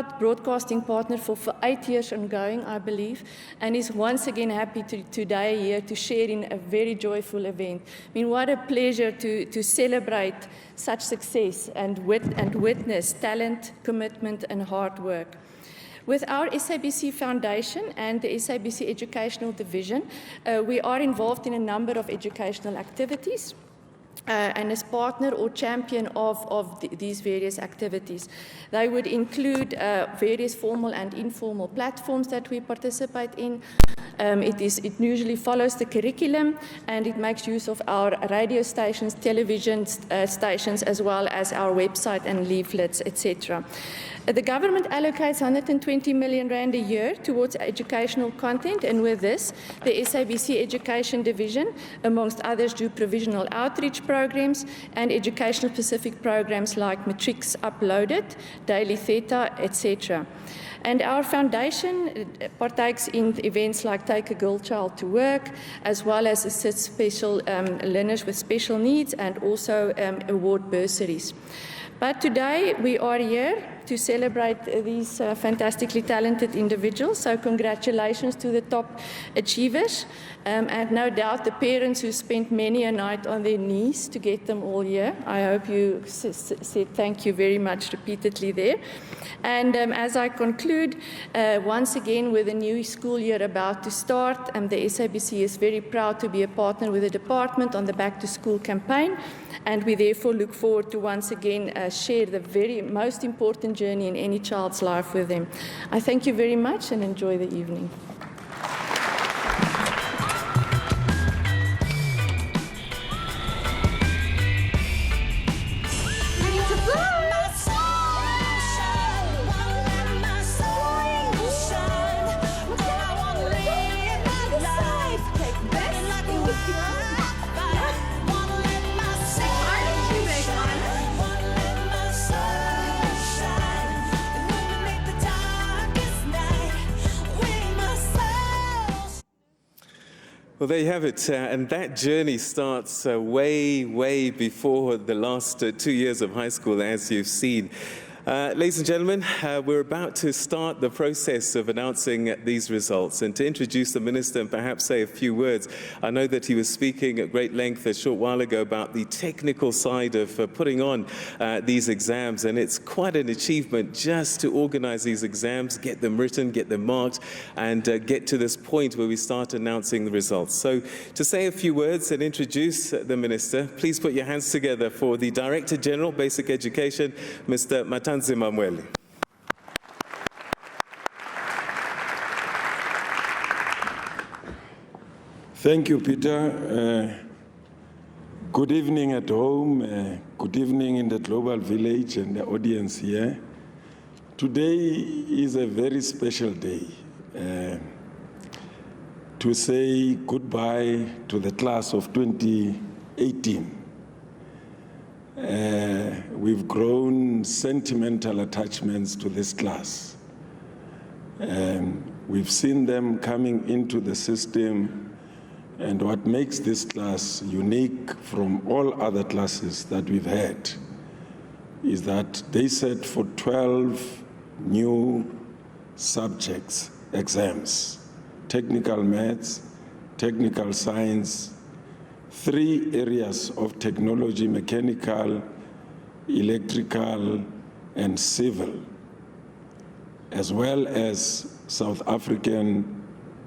broadcasting partner for 8 years ongoing, I believe, and is once again happy today here to share in a very joyful event. I mean, what a pleasure to celebrate such success and witness talent, commitment, and hard work. With our SABC Foundation and the SABC Educational Division, we are involved in a number of educational activities. And as partner or champion of these various activities. They would include various formal and informal platforms that we participate in. It usually follows the curriculum, and it makes use of our radio stations, television stations, as well as our website and leaflets, etc. The government allocates 120 million rand a year towards educational content, and with this, the SABC Education Division, amongst others, do provisional outreach programs and educational-specific programs like Matrix Uploaded, Daily Theta, etc. And our foundation partakes in events like Take a Girl Child to Work, as well as assist special learners with special needs, and also award bursaries. But today we are here to celebrate these fantastically talented individuals. So congratulations to the top achievers. And no doubt the parents who spent many a night on their knees to get them all here. I hope you said thank you very much repeatedly there. And as I conclude, once again with the new school year about to start, the SABC is very proud to be a partner with the department on the Back to School campaign. And we therefore look forward to once again share the very most important journey in any child's life with them. I thank you very much and enjoy the evening. Well, there you have it, and that journey starts way before the last 2 years of high school, as you've seen. Ladies and gentlemen, we're about to start the process of announcing these results, and to introduce the Minister and perhaps say a few words. I know that he was speaking at great length a short while ago about the technical side of putting on these exams, and it's quite an achievement just to organize these exams, get them written, get them marked, and get to this point where we start announcing the results. So to say a few words and introduce the Minister, please put your hands together for the Director General, Basic Education, Mr. Matanzi Mamwele. Thank you, Peter. Good evening at home, good evening in the Global Village and the audience here. Today is a very special day to say goodbye to the class of 2018. We've grown sentimental attachments to this class. We've seen them coming into the system, and what makes this class unique from all other classes that we've had is that they set for 12 new subjects, exams: technical maths, technical science, 3 areas of technology: mechanical, electrical, and civil, as well as South African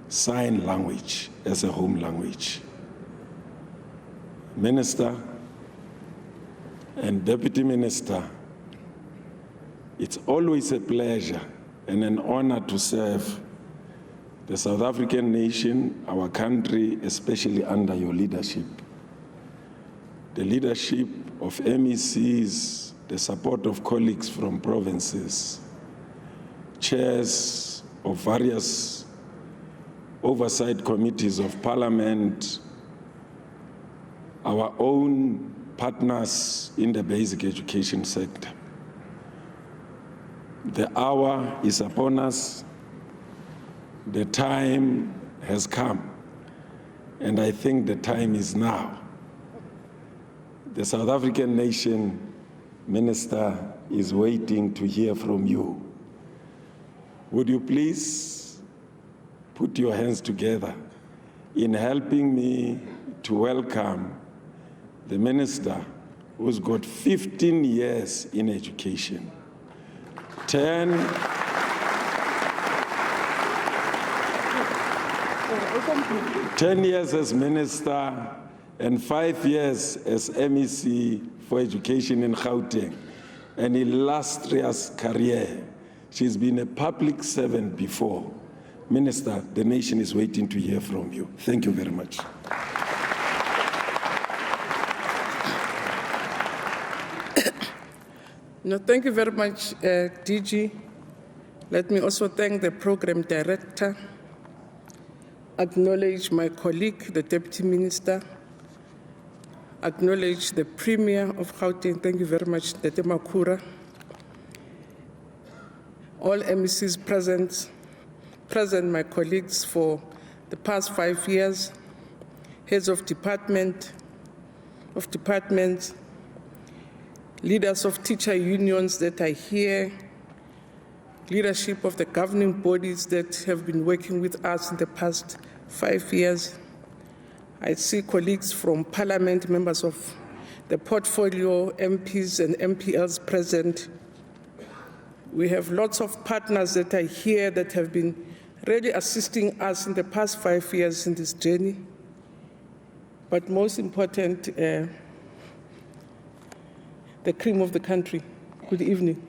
Sign Language as a home language. Minister and Deputy Minister, it's always a pleasure and an honor to serve the South African nation, our country, especially under your leadership. The leadership of MECs, the support of colleagues from provinces, chairs of various oversight committees of Parliament, our own partners in the basic education sector. The hour is upon us. The time has come, and I think the time is now. The South African nation, Minister, is waiting to hear from you. would you please put your hands together in helping me to welcome the minister who's got 15 years in education, 10 years as minister and 5 years as MEC for education in Gauteng, an illustrious career. She's been a public servant before. Minister, the nation is waiting to hear from you. Thank you very much. No, thank you very much, DG. Let me also thank the program director, acknowledge my colleague, the Deputy Minister, acknowledge the Premier of Gauteng. Thank you very much, Tete Makura. All MECs present, my colleagues for the past 5 years, heads of departments, leaders of teacher unions that are here, leadership of the governing bodies that have been working with us in the past 5 years. I see colleagues from Parliament, members of the portfolio, MPs and MPLs present. We have lots of partners that are here that have been really assisting us in the past 5 years in this journey. But most important, the cream of the country. Good evening.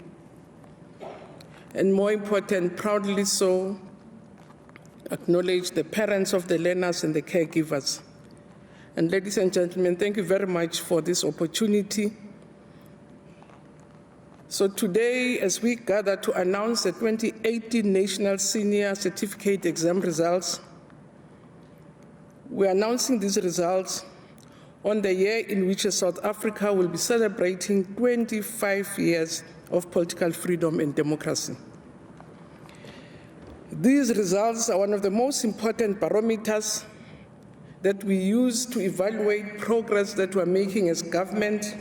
And more important, proudly so, acknowledge the parents of the learners and the caregivers. And ladies and gentlemen, thank you very much for this opportunity. So today, as we gather to announce the 2018 National Senior Certificate Exam results, we're announcing these results on the year in which South Africa will be celebrating 25 years of political freedom and democracy. These results are one of the most important barometers that we use to evaluate progress that we're making as government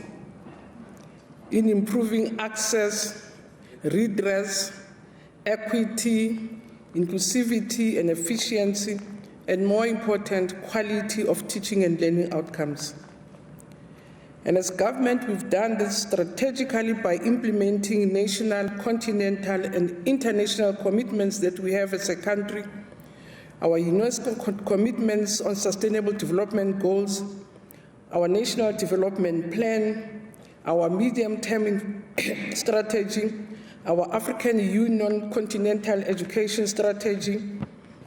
in improving access, redress, equity, inclusivity, and efficiency, and more important, quality of teaching and learning outcomes. And as government, we've done this strategically by implementing national, continental, and international commitments that we have as a country, our UNESCO commitments on sustainable development goals, our national development plan, our medium-term strategy, our African Union continental education strategy,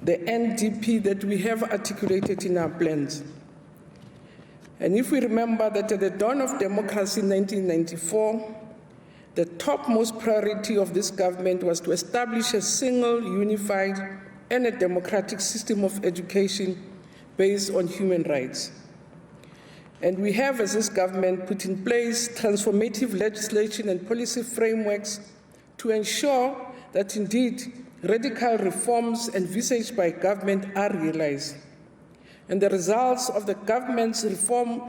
the NDP that we have articulated in our plans. And if we remember that at the dawn of democracy in 1994, the topmost priority of this government was to establish a single, unified, and a democratic system of education based on human rights. And we have, as this government, put in place transformative legislation and policy frameworks to ensure that indeed radical reforms envisaged by government are realized. And the results of the government's reforms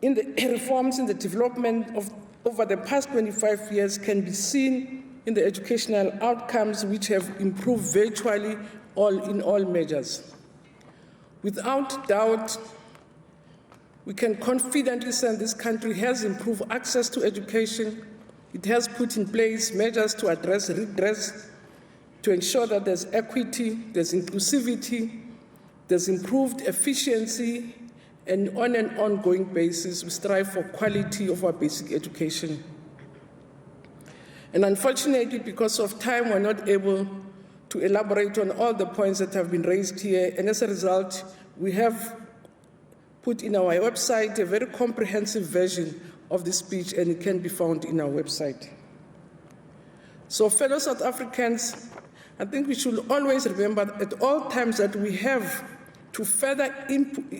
in the development of over the past 25 years can be seen in the educational outcomes, which have improved virtually in all measures. Without doubt, we can confidently say this country has improved access to education. It has put in place measures to address redress, to ensure that there's equity, there's inclusivity, there's improved efficiency, and on an ongoing basis, we strive for quality of our basic education. And unfortunately, because of time, we're not able to elaborate on all the points that have been raised here, and as a result, we have put in our website a very comprehensive version of this speech, and it can be found in our website. So, fellow South Africans, I think we should always remember at all times that we have to further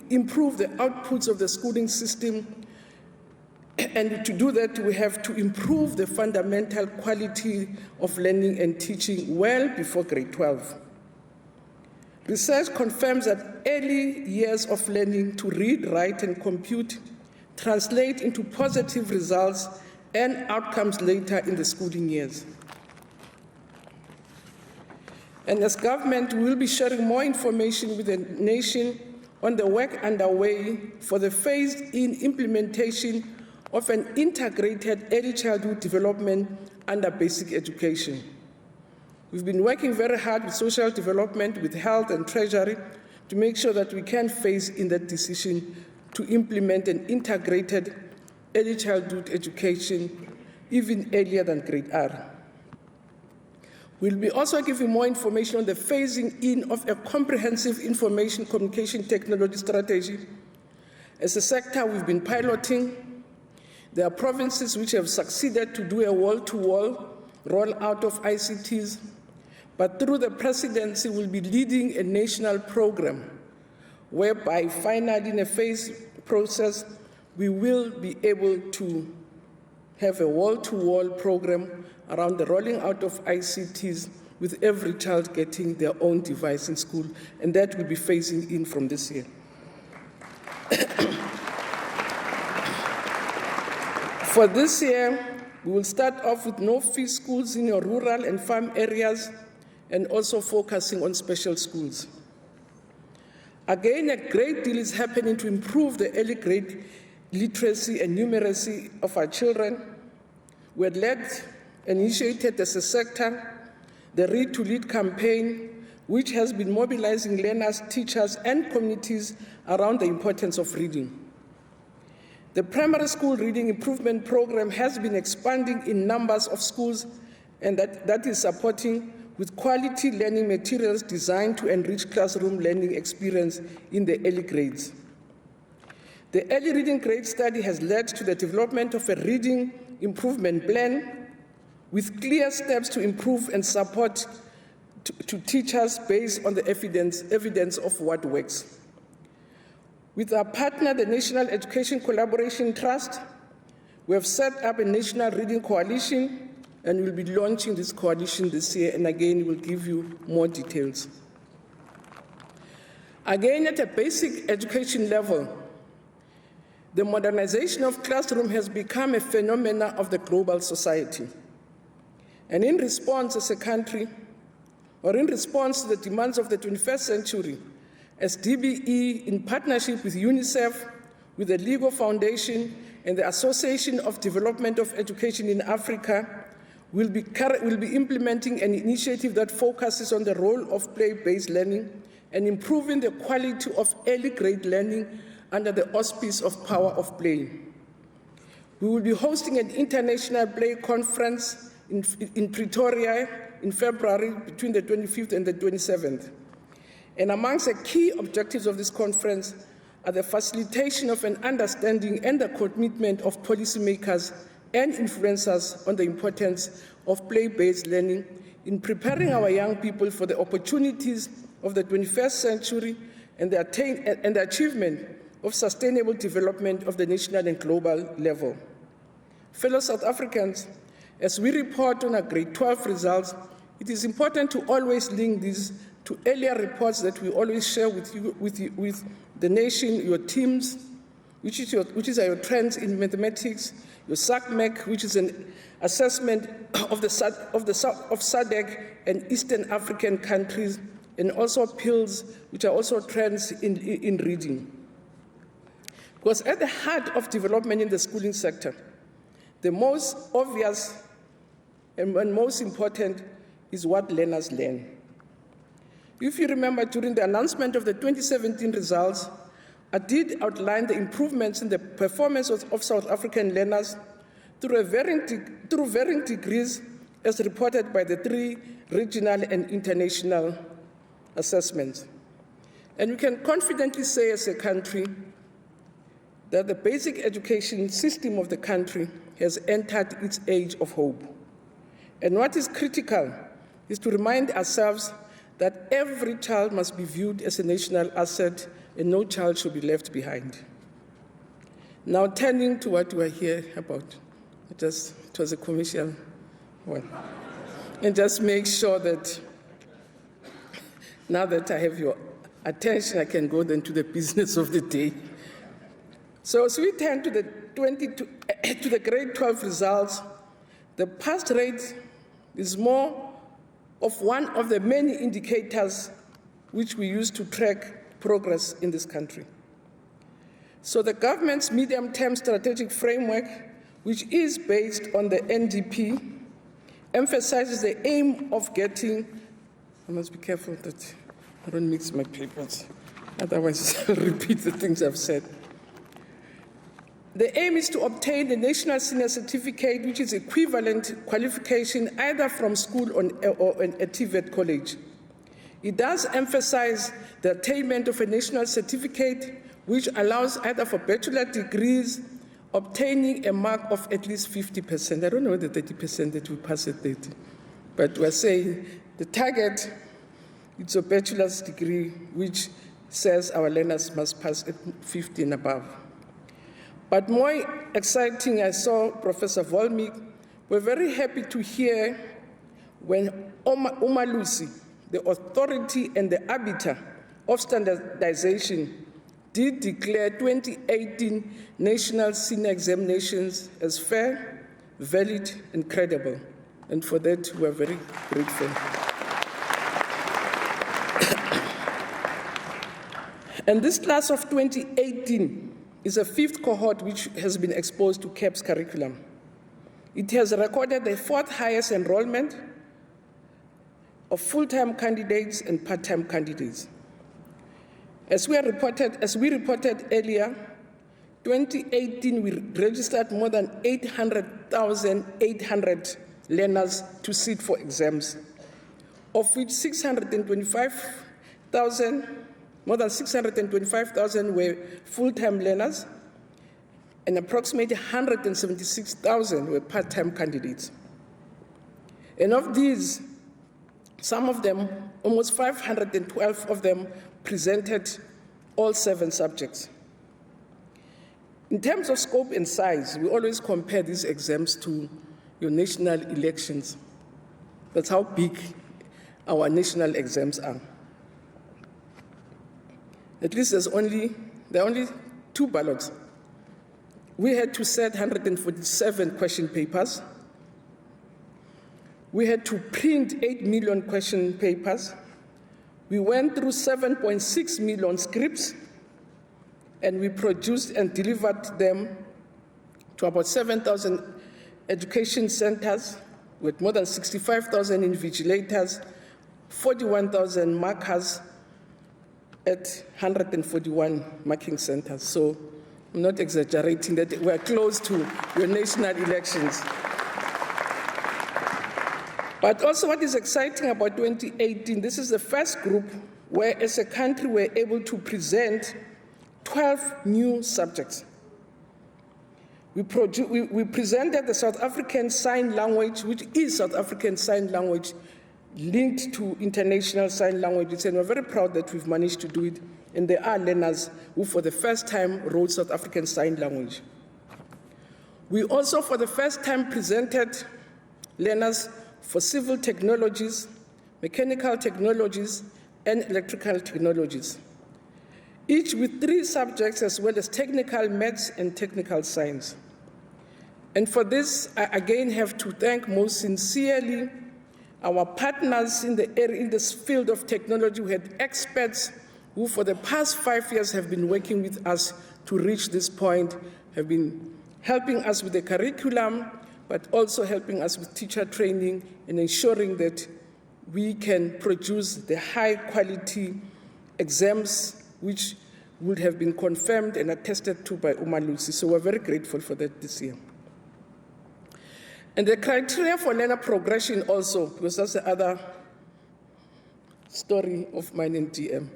improve the outputs of the schooling system, and to do that, we have to improve the fundamental quality of learning and teaching well before grade 12. Research confirms that early years of learning to read, write, and compute translate into positive results and outcomes later in the schooling years. And as government, we will be sharing more information with the nation on the work underway for the phased-in implementation of an integrated early childhood development under basic education. We've been working very hard with social development, with health and treasury to make sure that we can phase in that decision to implement an integrated early childhood education even earlier than grade R. We'll be also giving more information on the phasing in of a comprehensive information communication technology strategy. As a sector, we've been piloting. There are provinces which have succeeded to do a wall-to-wall rollout of ICTs, but through the presidency, we'll be leading a national program whereby finally in a phased process, we will be able to have a wall-to-wall program around the rolling out of ICTs with every child getting their own device in school, and that will be phasing in from this year. For this year, we will start off with no-fee schools in your rural and farm areas and also focusing on special schools. Again, a great deal is happening to improve the early grade literacy and numeracy of our children. We had initiated as a sector the Read to Lead campaign, which has been mobilizing learners, teachers, and communities around the importance of reading. The primary school reading improvement program has been expanding in numbers of schools, and that is supporting with quality learning materials designed to enrich classroom learning experience in the early grades. The early reading grade study has led to the development of a reading improvement plan with clear steps to improve and support to teachers based on the evidence of what works. With our partner, the National Education Collaboration Trust, we have set up a national reading coalition, and we'll be launching this coalition this year, and again, we'll give you more details. Again, at a basic education level, the modernization of classroom has become a phenomenon of the global society. And in response as a country, or in response to the demands of the 21st century, as DBE, in partnership with UNICEF, with the LEGO Foundation, and the Association of Development of Education in Africa, will be implementing an initiative that focuses on the role of play-based learning and improving the quality of early grade learning under the auspice of Power of Play. We will be hosting an international play conference in Pretoria in February between the 25th and the 27th. And amongst the key objectives of this conference are the facilitation of an understanding and the commitment of policymakers and influencers on the importance of play-based learning in preparing our young people for the opportunities of the 21st century and the achievement of sustainable development of the national and global level. Fellow South Africans, as we report on our grade 12 results, it is important to always link these to earlier reports that we always share with you, with the nation, your teams, which is your trends in mathematics, your SACMEC, which is an assessment of SADC and Eastern African countries, and also PILS, which are also trends in reading. Because at the heart of development in the schooling sector, the most obvious and most important is what learners learn. If you remember, during the announcement of the 2017 results, I did outline the improvements in the performance of South African learners through varying degrees as reported by the 3 regional and international assessments. And we can confidently say as a country that the basic education system of the country has entered its age of hope. And what is critical is to remind ourselves that every child must be viewed as a national asset and no child should be left behind. Now turning to what we are here about, it was a commercial one. And just make sure that now that I have your attention, I can go then to the business of the day. So as we turn to the grade 12 results, the pass rate is more of one of the many indicators which we use to track progress in this country. So the government's medium-term strategic framework, which is based on the NDP, emphasizes the aim of getting, I must be careful that I don't mix my papers, otherwise I'll repeat the things I've said. The aim is to obtain the National Senior Certificate, which is equivalent qualification either from school or a TVET college. It does emphasize the attainment of a national certificate, which allows either for bachelor degrees obtaining a mark of at least 50%. I don't know the 30% that we pass at 30, but we're saying the target is a bachelor's degree, which says our learners must pass at 50 and above. But more exciting, I saw Professor Volmik. We're very happy to hear when Umalusi, the authority and the arbiter of standardization, did declare 2018 national senior examinations as fair, valid, and credible. And for that, we're very grateful. And this class of 2018 is a fifth cohort which has been exposed to KEP's curriculum. It has recorded the fourth highest enrollment of full-time candidates and part-time candidates. As we reported earlier, 2018 we registered more than 800,800 learners to sit for exams, of which more than 625,000 were full-time learners, and approximately 176,000 were part-time candidates. And of these, some of them, almost 512 of them, presented all 7 subjects. In terms of scope and size, we always compare these exams to your national elections. That's how big our national exams are. At least there are only 2 ballots. We had to set 147 question papers. We had to print 8 million question papers. We went through 7.6 million scripts, and we produced and delivered them to about 7,000 education centers with more than 65,000 invigilators, 41,000 markers at 141 marking centers. So I'm not exaggerating that we're close to your national elections. But also what is exciting about 2018, this is the first group where as a country we're able to present 12 new subjects. We presented the South African Sign Language, which is South African Sign Language linked to international sign languages, and we're very proud that we've managed to do it. And there are learners who for the first time wrote South African Sign Language. We also for the first time presented learners for civil technologies, mechanical technologies, and electrical technologies, each with 3 subjects as well as technical maths and technical science. And for this, I again have to thank most sincerely our partners in this field of technology. We had experts who for the past 5 years have been working with us to reach this point, have been helping us with the curriculum, but also helping us with teacher training and ensuring that we can produce the high quality exams which would have been confirmed and attested to by Umalusi. So we're very grateful for that this year. And the criteria for learner progression also, because that's the other story of mine in DM,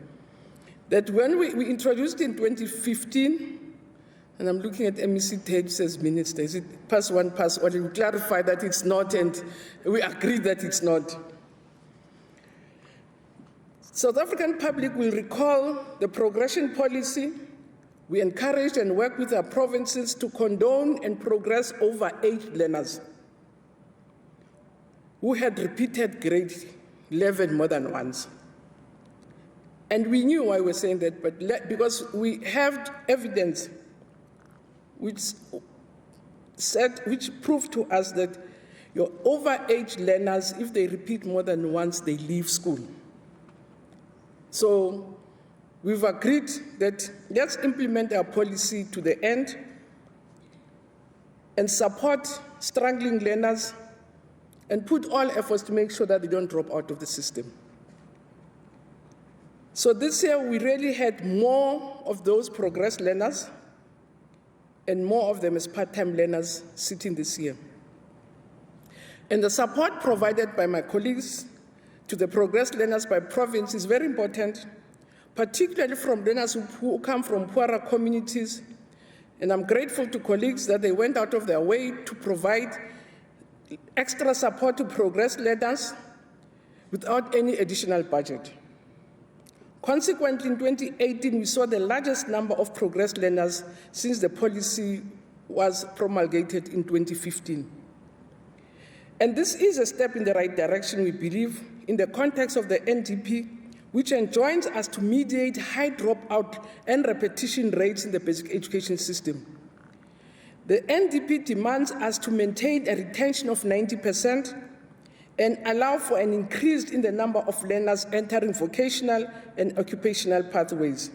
that when we introduced in 2015, and I'm looking at MEC Tate says minister, is it pass one, pass all? We clarify that it's not, and we agree that it's not. South African public will recall the progression policy. We encourage and work with our provinces to condone and progress over 8 learners who had repeated grade 11 more than once. And we knew why we were saying that, but because we have evidence which proved to us that Your overage learners, if they repeat more than once, they leave school. So we've agreed that let's implement our policy to the end and support struggling learners and put all efforts to make sure that they don't drop out of the system. So this year, we really had more of those progress learners and more of them as part-time learners sitting this year. And the support provided by my colleagues to the progress learners by province is very important, particularly from learners who come from poorer communities. And I'm grateful to colleagues that they went out of their way to provide extra support to progress learners without any additional budget. Consequently, in 2018, we saw the largest number of progress learners since the policy was promulgated in 2015. And this is a step in the right direction, we believe, in the context of the NDP, which enjoins us to mediate high dropout and repetition rates in the basic education system. The NDP demands us to maintain a retention of 90% and allow for an increase in the number of learners entering vocational and occupational pathways.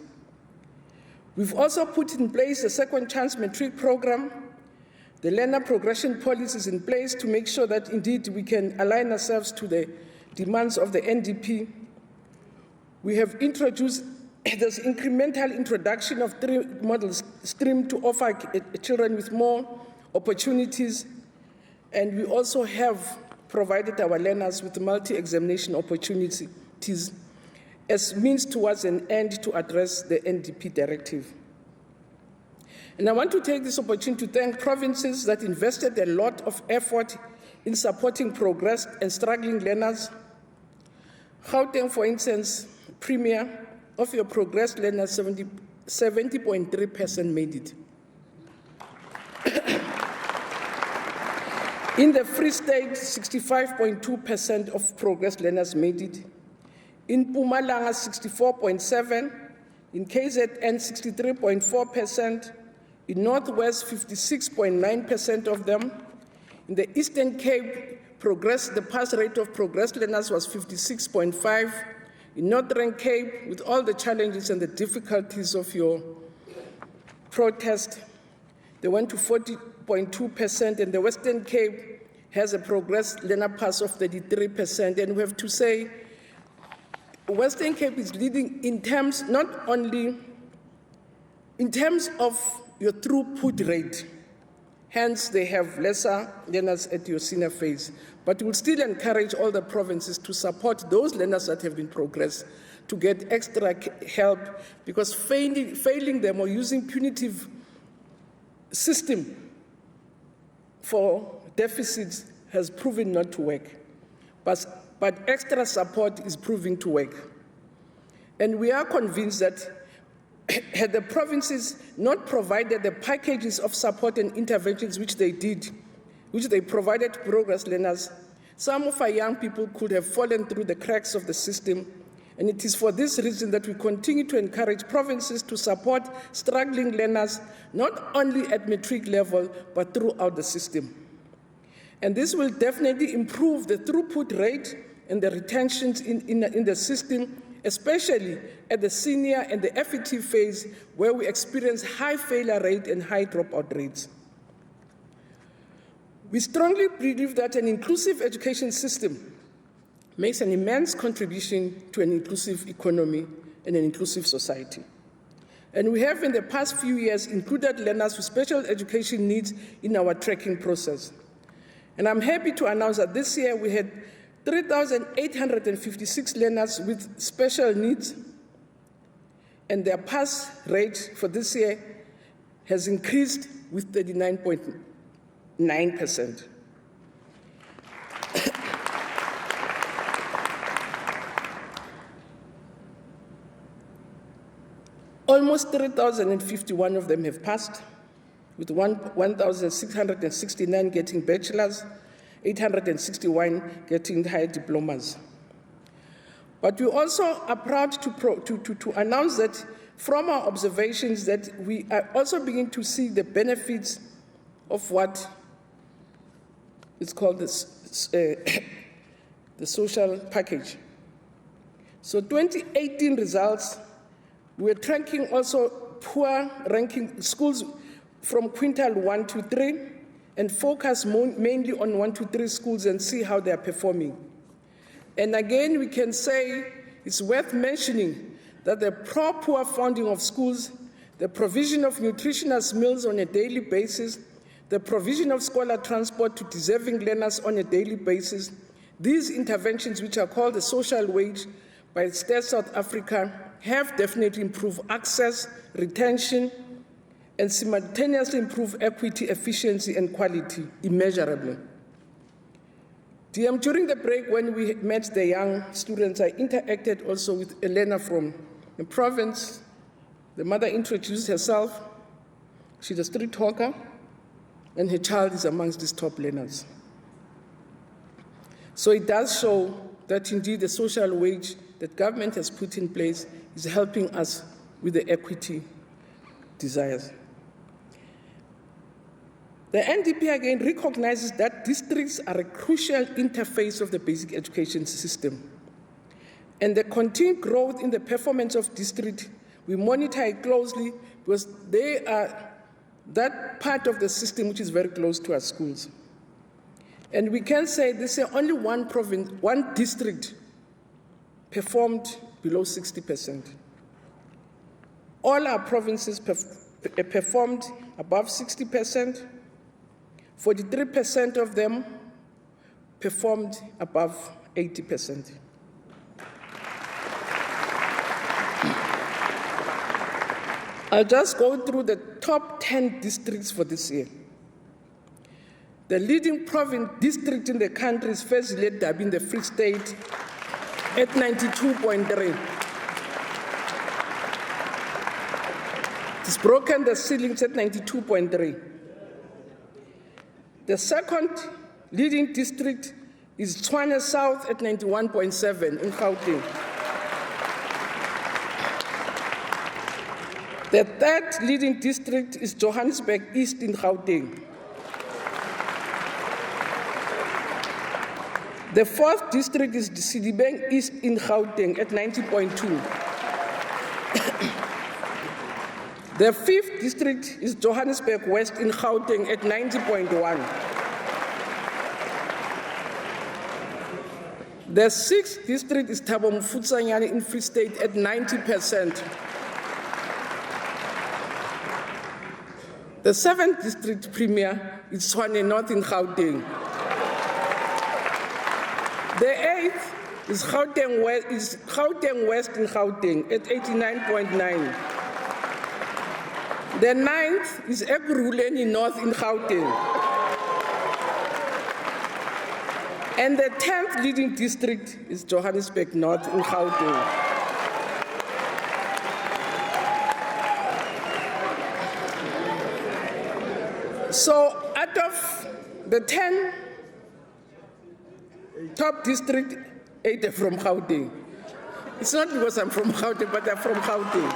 We've also put in place the Second Chance Matric program. The learner progression policy is in place to make sure that indeed we can align ourselves to the demands of the NDP. We have introduced this incremental introduction of 3 model stream to offer children with more opportunities, and we also have provided our learners with multi-examination opportunities as means towards an end to address the NDP directive. And I want to take this opportunity to thank provinces that invested a lot of effort in supporting progress and struggling learners. Gauteng, for instance, Premier, of your progress learners, 70.3% made it. In the Free State, 65.2% of progress learners made it. In Mpumalanga, 64.7%. In KZN, 63.4%. In Northwest, 56.9% of them. In the Eastern Cape, the pass rate of progress learners was 56.5%. In Northern Cape, with all the challenges and the difficulties of your protest, they went to 40.2%, and the Western Cape has a progress learner pass of 33%. And we have to say, Western Cape is leading in terms, not only in terms of your throughput rate, hence they have lesser learners at your senior phase, but we'll still encourage all the provinces to support those learners that have been progressed to get extra help, because failing them or using punitive system for deficits has proven not to work. But extra support is proving to work. And we are convinced that had the provinces not provided the packages of support and interventions which they did, which they provided to progress learners, some of our young people could have fallen through the cracks of the system. And it is for this reason that we continue to encourage provinces to support struggling learners, not only at matric level, but throughout the system. And this will definitely improve the throughput rate and the retentions in the system, especially at the senior and the FET phase, where we experience high failure rate and high dropout rates. We strongly believe that an inclusive education system makes an immense contribution to an inclusive economy and an inclusive society. And we have in the past few years included learners with special education needs in our tracking process. And I'm happy to announce that this year we had 3,856 learners with special needs, and their pass rate for this year has increased with 39.9%. Almost 3,051 of them have passed, with 1,669 getting bachelor's, 861 getting higher diplomas. But we also are proud to announce that from our observations that we are also beginning to see the benefits of what It's called the social package. So 2018 results, we're tracking also poor ranking schools from quintile 1 to 3 and focus mainly on 1 to 3 schools and see how they're performing. And again, we can say it's worth mentioning that the poor funding of schools, the provision of nutritious meals on a daily basis, the provision of scholar transport to deserving learners on a daily basis, these interventions, which are called the social wage by State South Africa, have definitely improved access, retention, and simultaneously improve equity, efficiency, and quality immeasurably. During the break, when we met the young students, I interacted also with a learner from the province. The mother introduced herself. She's a street hawker, and her child is amongst these top learners. So it does show that indeed the social wage that government has put in place is helping us with the equity desires. The NDP again recognizes that districts are a crucial interface of the basic education system. And the continued growth in the performance of districts, we monitor it closely because they are that part of the system which is very close to our schools. And we can say this is only one province, one district performed below 60%. All our provinces performed above 60%. 43% of them performed above 80%. I'll just go through the top 10 districts for this year. The leading province district in the country is Fezile Dabi in the Free State at 92.3. It's broken the ceilings at 92.3. The second leading district is Tshwane South at 91.7 in Gauteng. The third leading district is Johannesburg East in Gauteng. The fourth district is Sidibeng East in Gauteng at 90.2. The fifth district is Johannesburg West in Gauteng at 90.1. The sixth district is Thabo Mfutsanyane in Free State at 90%. The seventh district premier is Tshwane North in Gauteng. The eighth is Gauteng West in Gauteng at 89.9. The ninth is Ekurhuleni North in Gauteng. And the 10th leading district is Johannesburg North in Gauteng. So out of the 10 top districts, 8 are from Gauteng. It's not because I'm from Gauteng, but I'm from Gauteng.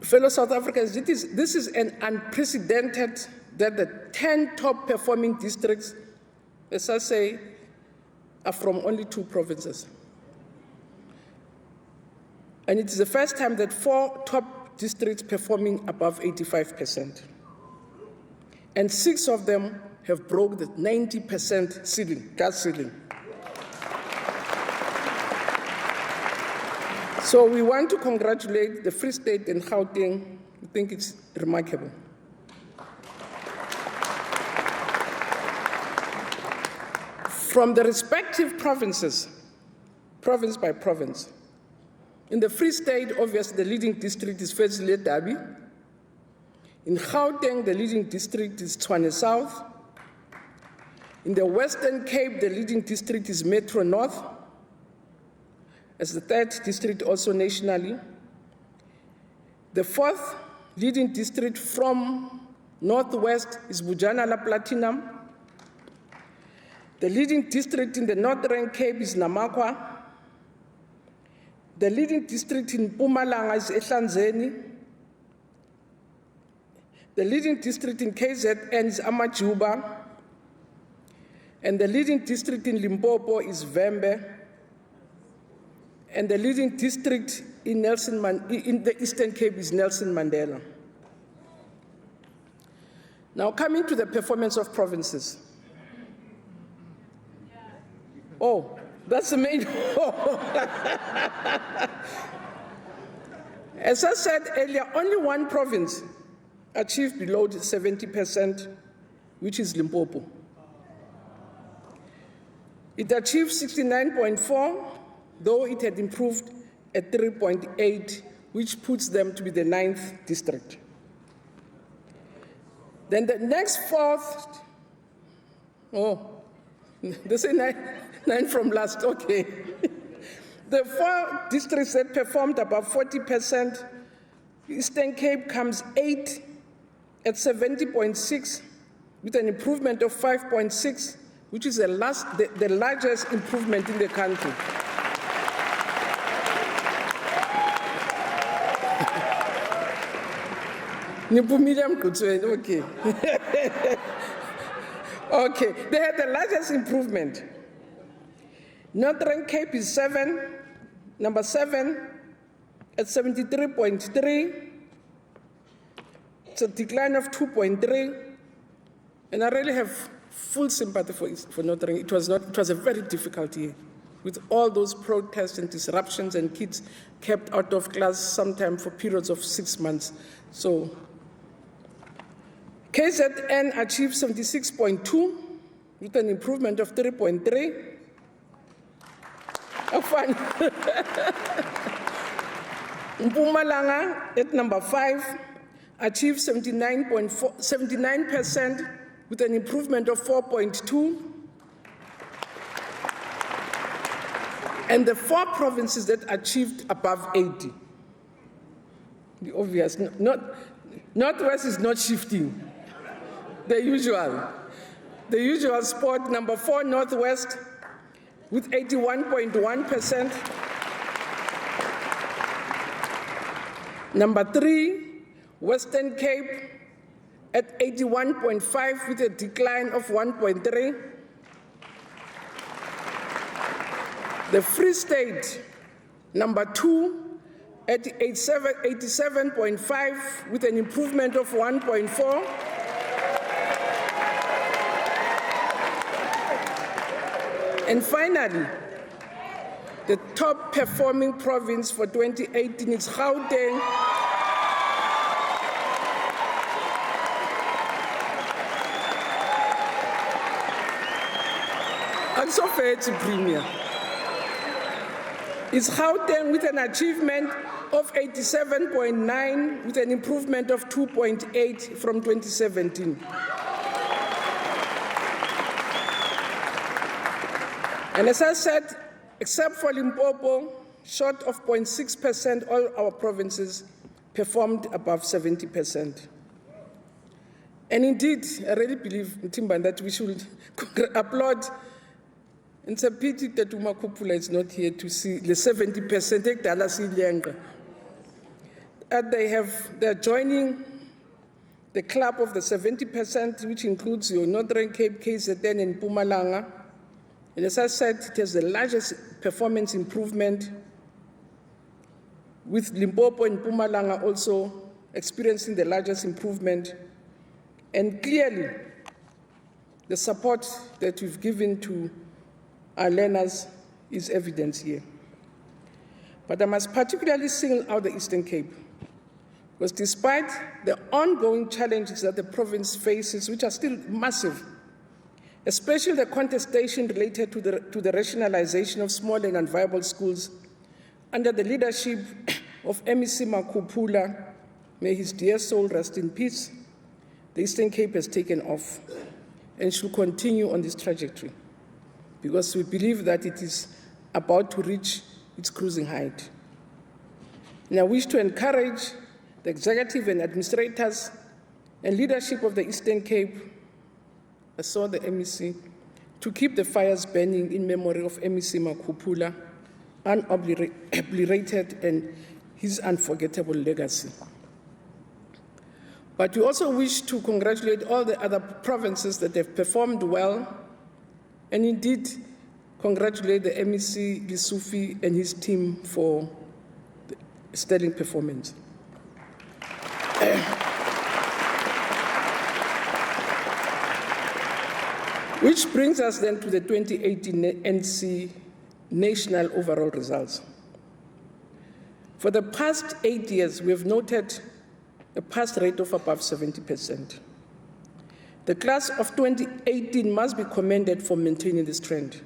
Fellow South Africans, this is an unprecedented that the 10 top performing districts, as I say, are from only 2 provinces. And it is the first time that 4 top districts performing above 85%. And 6 of them have broke the 90% ceiling, gas ceiling. So we want to congratulate the Free State and Gauteng. I think it's remarkable. From the respective provinces, province by province, in the Free State, obviously, the leading district is Fezile Dabi. In Gauteng, the leading district is Tshwane South. In the Western Cape, the leading district is Metro North, as the 3rd district also nationally. The 4th leading district from Northwest is Bujanala Platinum. The leading district in the Northern Cape is Namakwa. The leading district in Mpumalanga is Ehlanzeni. The leading district in KZN is Amajuba, and the leading district in Limpopo is Vembe, and the leading district in the Eastern Cape is Nelson Mandela. Now, coming to the performance of provinces. Oh, that's the main. As I said earlier, only one province achieved below 70%, which is Limpopo. It achieved 69.4, though it had improved at 3.8, which puts them to be the 9th district. Then the next 4th, they say nine from last, okay. The 4 districts that performed above 40%, Eastern Cape comes 8 at 70.6, with an improvement of 5.6, which is the largest improvement in the country. Okay. Okay, they had the largest improvement. Northern Cape is number 7 at 73.3. It's a decline of 2.3. And I really have full sympathy for Northern. It was a very difficult year with all those protests and disruptions and kids kept out of class sometime for periods of 6 months. So KZN achieved 76.2 with an improvement of 3.3. Fine. Mpumalanga at number 5 achieved 79% with an improvement of 4.2. And the 4 provinces that achieved above 80. The obvious, Northwest is not shifting. The usual spot, number 4, Northwest, with 81.1%. Number 3, Western Cape, at 81.5 with a decline of 1.3. The Free State, number 2, at 87.5 with an improvement of 1.4. And finally, the top performing province for 2018 is Gauteng. And so far, it's a premier. It's Gauteng with an achievement of 87.9 with an improvement of 2.8 from 2017. And as I said, except for Limpopo, short of 0.6%, all our provinces performed above 70%. And indeed, I really believe, Timban, that we should applaud. It's a pity that Umakupula is not here to see the 70%. They're joining the club of the 70%, which includes your Northern Cape, KZN, and Mpumalanga. And as I said, it has the largest performance improvement, with Limpopo and Mpumalanga also experiencing the largest improvement. And clearly, the support that we've given to our learners is evident here. But I must particularly single out the Eastern Cape, because despite the ongoing challenges that the province faces, which are still massive, especially the contestation related to the rationalization of small and unviable schools under the leadership of MEC Makhupula, may his dear soul rest in peace, the Eastern Cape has taken off and should continue on this trajectory, because we believe that it is about to reach its cruising height. And I wish to encourage the executive and administrators and leadership of the Eastern Cape, I saw the MEC, to keep the fires burning in memory of MEC Makhupula, unobliterated, and his unforgettable legacy. But we also wish to congratulate all the other provinces that have performed well, and indeed congratulate the MEC Lisufi and his team for the sterling performance. Which brings us then to the 2018 NC national overall results. For the past 8 years, we have noted a pass rate of above 70%. The class of 2018 must be commended for maintaining this trend.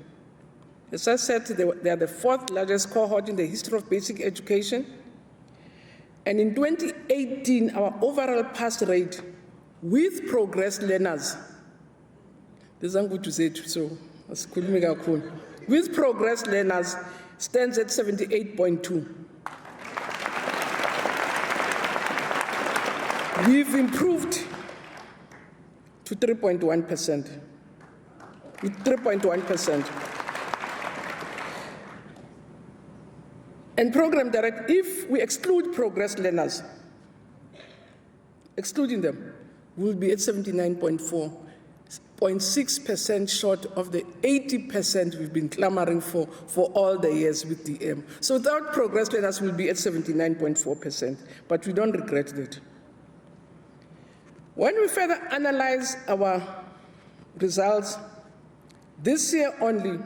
As I said, they are the fourth largest cohort in the history of basic education. And in 2018, our overall pass rate with progress learners, with progress learners stands at 78.2. We've improved to 3.1%. With 3.1%. And program direct, if we exclude progress learners, excluding them, we'll be at 79.4, 0.6% short of the 80% we've been clamoring for all the years with DM. So without progress learners, we'll be at 79.4%, but we don't regret that. When we further analyze our results, this year only,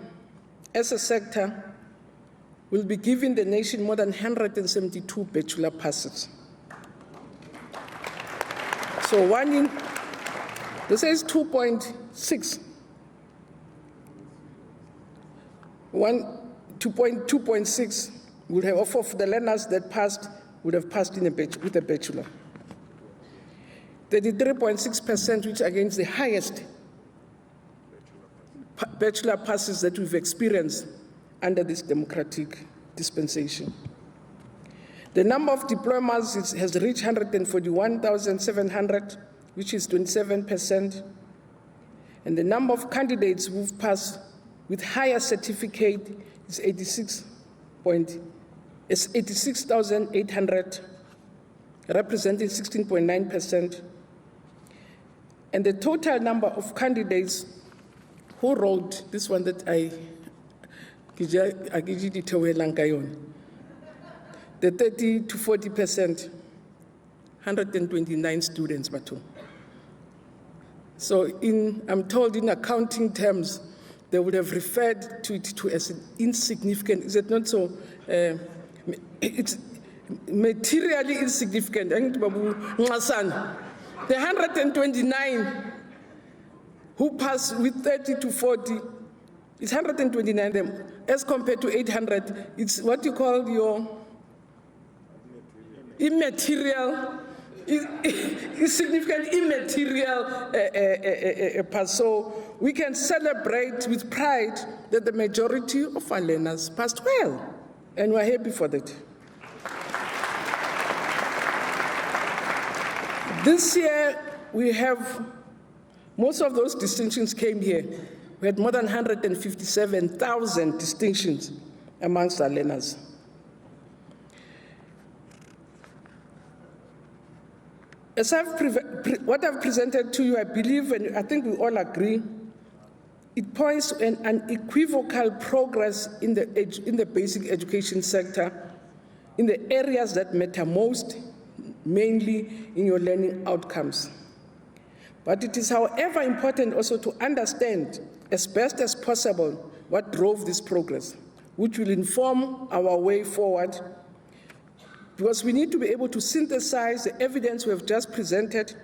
as a sector, we'll be giving the nation more than 172 bachelor passes. So this is 2.6. 2.6 would have, of the learners that passed, would have passed with a bachelor. 33.6%, which against the highest bachelor passes that we've experienced under this democratic dispensation. The number of diplomas has reached 141,700, which is 27%. And the number of candidates who've passed with higher certificate is 86,800, representing 16.9%. And the total number of candidates who wrote, this one that the 30 to 40%, 129 students, Batu. So I'm told in accounting terms, they would have referred to it as insignificant. Is it not so? It's materially insignificant. The 129 who pass with 30 to 40, it's 129 them. As compared to 800, it's what you call your immaterial, significant immaterial pass. So we can celebrate with pride that the majority of our learners passed well, and we're happy for that. This year, we have, most of those distinctions came here. We had more than 157,000 distinctions amongst our learners. As what I've presented to you, I believe, and I think we all agree, it points to an unequivocal progress in the basic education sector, in the areas that matter most, mainly in your learning outcomes. But it is, however, important also to understand as best as possible what drove this progress, which will inform our way forward, because we need to be able to synthesize the evidence we have just presented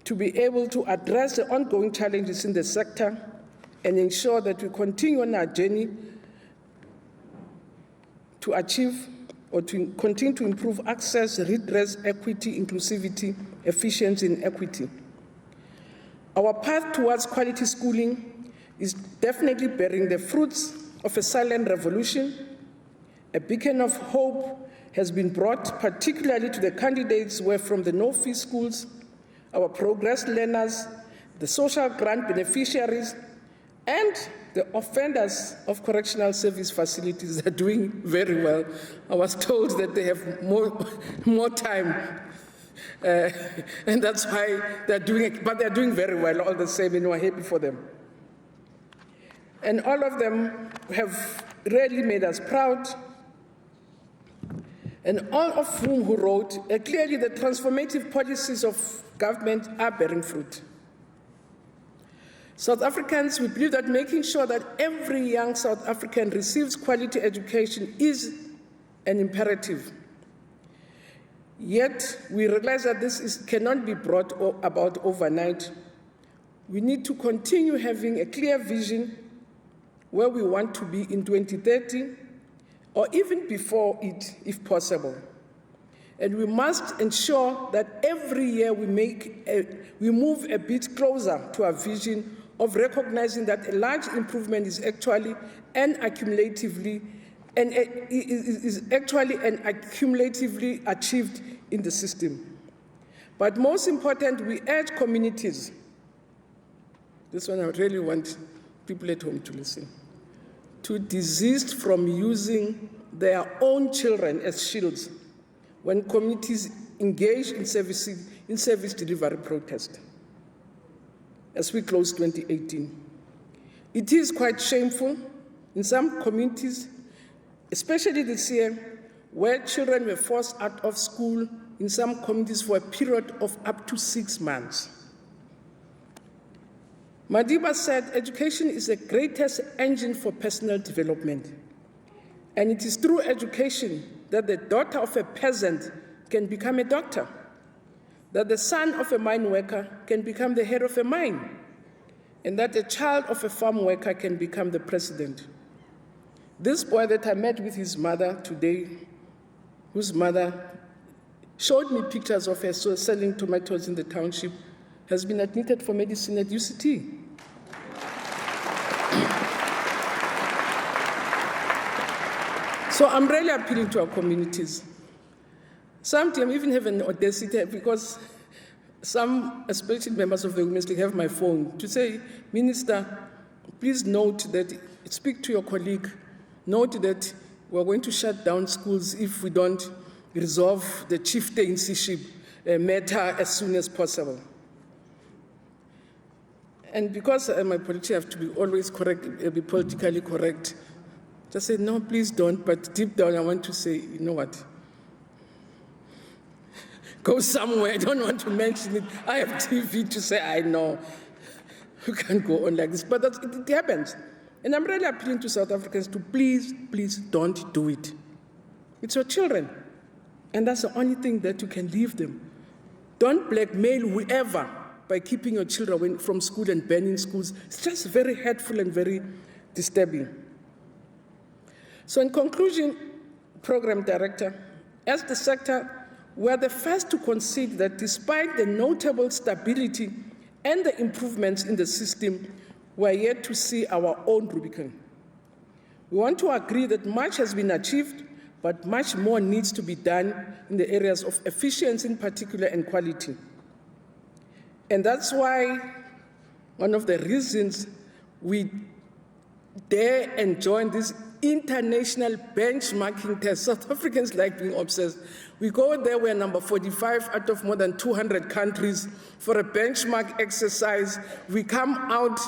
to be able to address the ongoing challenges in the sector and ensure that we continue on our journey to achieve or to continue to improve access, redress, equity, inclusivity, efficiency, and equity. Our path towards quality schooling is definitely bearing the fruits of a silent revolution. A beacon of hope has been brought, particularly to the candidates who are from the no-fee schools, our progress learners, the social grant beneficiaries, and the offenders of correctional service facilities are doing very well. I was told that they have more time And that's why they're doing it, but they're doing very well all the same, and we're happy for them. And all of them have really made us proud, and all of whom who wrote, clearly the transformative policies of government are bearing fruit. South Africans, we believe that making sure that every young South African receives quality education is an imperative. Yet, we realize that this cannot be brought about overnight. We need to continue having a clear vision where we want to be in 2030, or even before it, if possible. And we must ensure that every year we move a bit closer to our vision of recognizing that a large improvement is actually and accumulatively achieved in the system. But most important, we urge communities, this one I really want people at home to listen, to desist from using their own children as shields when communities engage in service delivery protest, as we close 2018. It is quite shameful in some communities, especially this year, where children were forced out of school in some communities for a period of up to 6 months. Madiba said, education is the greatest engine for personal development. And it is through education that the daughter of a peasant can become a doctor, that the son of a mine worker can become the head of a mine, and that a child of a farm worker can become the president. This boy that I met with his mother today, whose mother showed me pictures of her selling tomatoes in the township, has been admitted for medicine at UCT. So I'm really appealing to our communities. Sometimes I even have an audacity, because some, especially members of the Women's League, have my phone to say, Minister, please note that, speak to your colleague, note that we're going to shut down schools if we don't resolve the chieftainship matter as soon as possible. And because I'm a politician, I have to be always correct, be politically correct. Just say, no, please don't, but deep down I want to say, you know what? Go somewhere, I don't want to mention it. I have TV to say, I know. You can't go on like this, but it happens. And I'm really appealing to South Africans to please, please don't do it. It's your children, and that's the only thing that you can leave them. Don't blackmail whoever by keeping your children away from school and banning schools. It's just very hurtful and very disturbing. So in conclusion, Program Director, as the sector, we are the first to concede that despite the notable stability and the improvements in the system, we are yet to see our own Rubicon. We want to agree that much has been achieved, but much more needs to be done in the areas of efficiency in particular and quality. And that's why one of the reasons we dare and join this international benchmarking test. South Africans like being obsessed. We go there, we're number 45 out of more than 200 countries for a benchmark exercise. We come out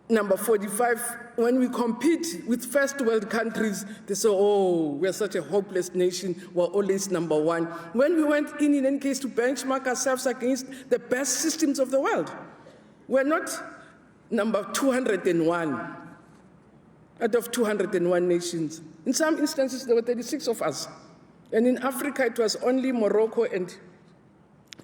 number 45. When we compete with first world countries, they say, oh, we're such a hopeless nation, we're always number one. When we went in any case, to benchmark ourselves against the best systems of the world, we're not number 201 out of 201 nations. In some instances, there were 36 of us. And in Africa, it was only Morocco and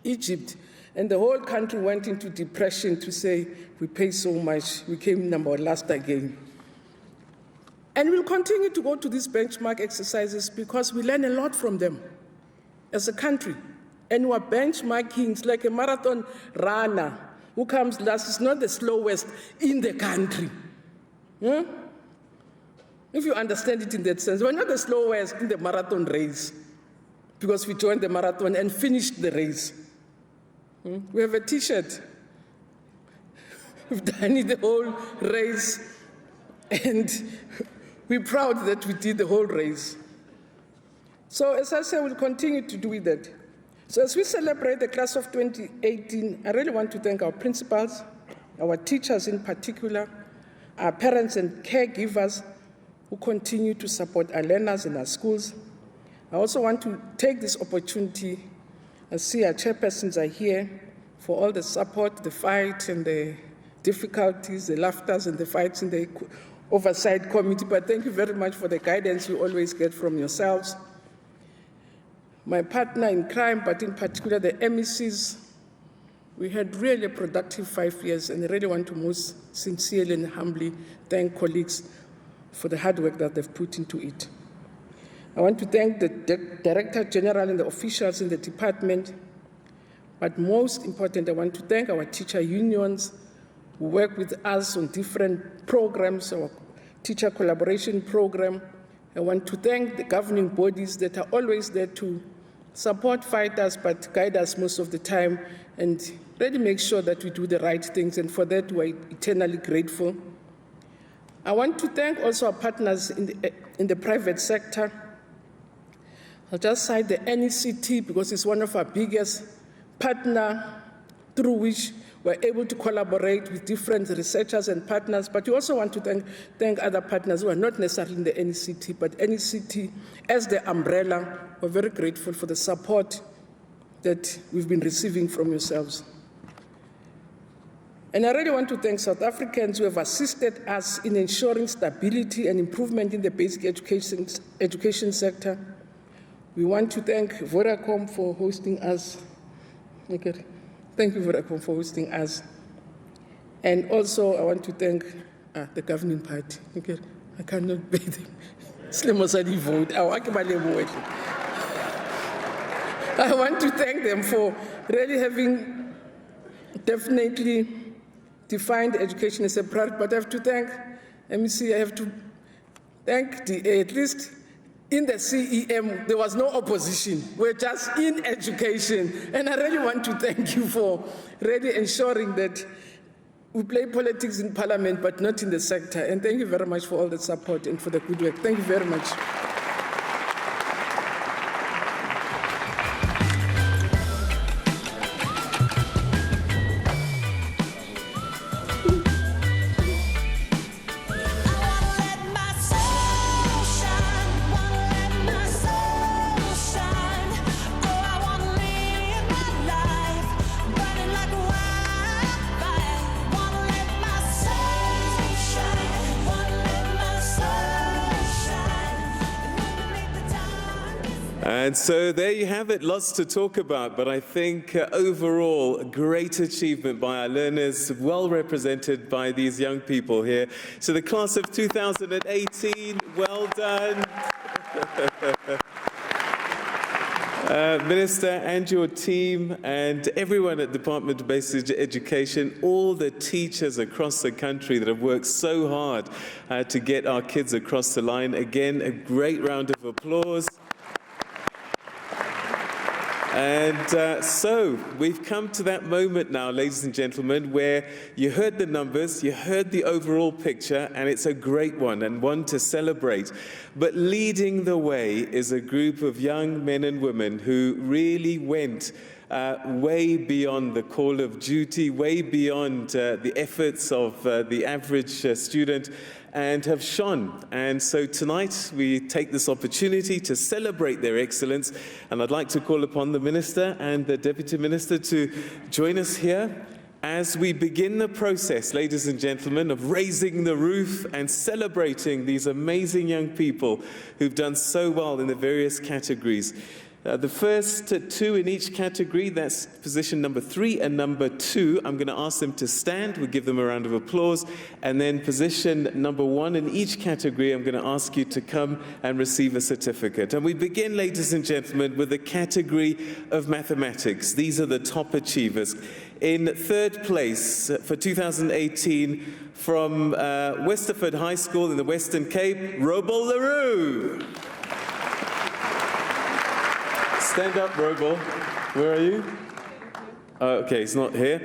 Egypt. And the whole country went into depression to say, we pay so much, we came number last again. And we'll continue to go to these benchmark exercises because we learn a lot from them as a country. And we're benchmarking, it's like a marathon runner who comes last is not the slowest in the country. Yeah? If you understand it in that sense, we're not the slowest in the marathon race because we joined the marathon and finished the race. We have a T-shirt. We've done it the whole race, and we're proud that we did the whole race. So as I said, we'll continue to do that. So as we celebrate the class of 2018, I really want to thank our principals, our teachers in particular, our parents and caregivers who continue to support our learners in our schools. I also want to take this opportunity, I see our chairpersons are here, for all the support, the fight and the difficulties, the laughters and the fights in the oversight committee, but thank you very much for the guidance you always get from yourselves. My partner in crime, but in particular the MECs, we had really a productive 5 years, and I really want to most sincerely and humbly thank colleagues for the hard work that they've put into it. I want to thank the Director General and the officials in the department, but most important, I want to thank our teacher unions who work with us on different programs, our teacher collaboration program. I want to thank the governing bodies that are always there to support fighters, but guide us most of the time, and really make sure that we do the right things, and for that we're eternally grateful. I want to thank also our partners in the private sector. I'll just cite the NECT because it's one of our biggest partners through which we're able to collaborate with different researchers and partners, but we also want to thank other partners who are not necessarily in the NECT, but NECT as the umbrella. We're very grateful for the support that we've been receiving from yourselves. And I really want to thank South Africans who have assisted us in ensuring stability and improvement in the basic education sector. We want to thank Vodacom for hosting us. Okay. Thank you, Vodacom, for hosting us. And also, I want to thank the governing party. Okay. I cannot bear them. vote. I want to thank them for really having definitely defined education as a priority, but I have to thank MEC, I have to thank DA, at least in the CEM, there was no opposition. We're just in education. And I really want to thank you for really ensuring that we play politics in Parliament, but not in the sector. And thank you very much for all the support and for the good work. Thank you very much. And so there you have it, lots to talk about, but I think overall, a great achievement by our learners, well represented by these young people here. So the class of 2018, well done. Minister and your team and everyone at Department of Basic Education, all the teachers across the country that have worked so hard to get our kids across the line. Again, a great round of applause. And so we've come to that moment now, ladies and gentlemen, where you heard the numbers, you heard the overall picture, and it's a great one and one to celebrate. But leading the way is a group of young men and women who really went way beyond the call of duty, way beyond the efforts of the average student, and have shone. And so tonight we take this opportunity to celebrate their excellence, and I'd like to call upon the Minister and the Deputy Minister to join us here as we begin the process, ladies and gentlemen, of raising the roof and celebrating these amazing young people who've done so well in the various categories. The first two in each category, that's position number 3 and number 2, I'm going to ask them to stand. We'll give them a round of applause. And then position number 1 in each category, I'm going to ask you to come and receive a certificate. And we begin, ladies and gentlemen, with the category of mathematics. These are the top achievers. In 3rd place for 2018 from Westerford High School in the Western Cape, Robel Leroux. Stand up, Robel. Where are you? Okay, he's not here.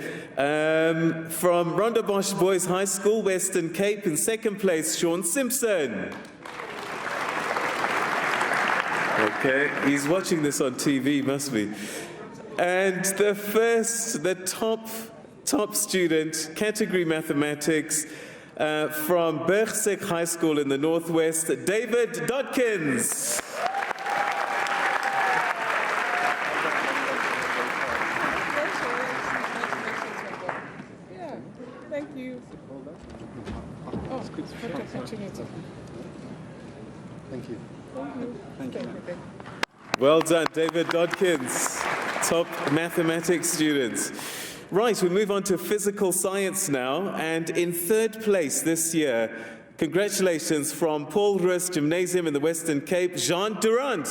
From Rondebosch Boys High School, Western Cape, in 2nd place, Sean Simpson. Okay, he's watching this on TV, must be. And the top student, category mathematics, from Bergsek High School in the Northwest, David Dodkins. Yeah, thank you. Oh, opportunity. Thank you. Thank you. Well done, David Dodkins, top mathematics students. Right, we move on to physical science now, and in third place this year, congratulations from Paul Roos Gymnasium in the Western Cape, Jean Durant.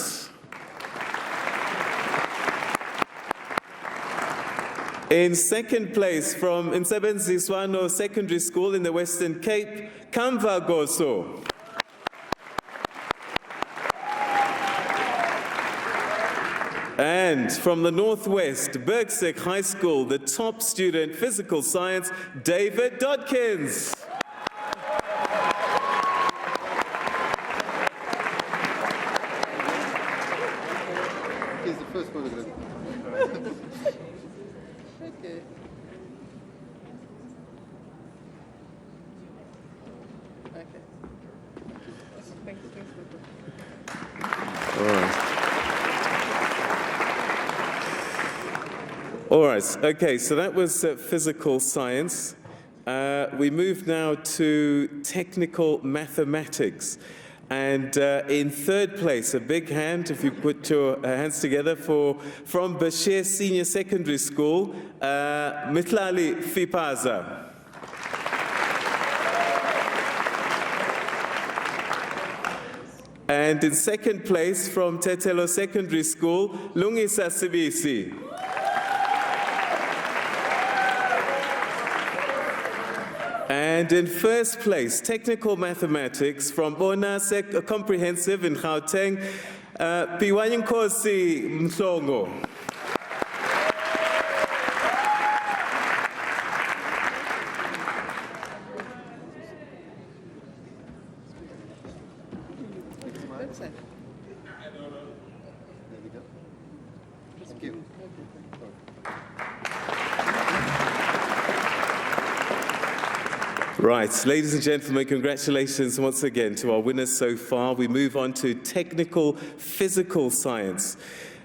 In second place from Insebenzi Swano Secondary School in the Western Cape, Kamva Goso. And from the Northwest, Bergsek High School, the top student, physical science, David Dodkins. Here's the first photograph. Okay. Okay. Thank you. All right. All right, okay, so that was physical science. We move now to technical mathematics. And in third place, a big hand, if you put your hands together, from Bashir Senior Secondary School, Mitlali Fipaza. And in second place, from Tetelo Secondary School, Lungisa Sibisi. And in first place, technical mathematics from Bona Comprehensive in Gauteng, Piwanyenkosi Mhlongo. That's it. There we go. Thank you. Right, ladies and gentlemen, congratulations once again to our winners so far. We move on to technical physical science.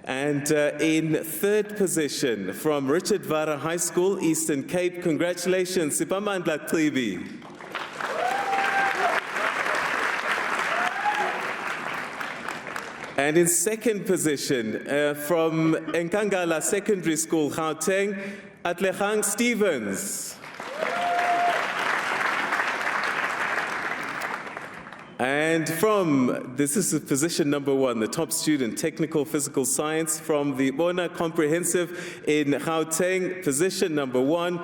And in third position, from Richard Vara High School, Eastern Cape, congratulations, Sipamandla Klibi. And in second position, from Nkangala Secondary School, Gauteng, Atlechang Stevens. And this is position number 1, the top student, technical physical science from the Bona Comprehensive in Gauteng, position number 1,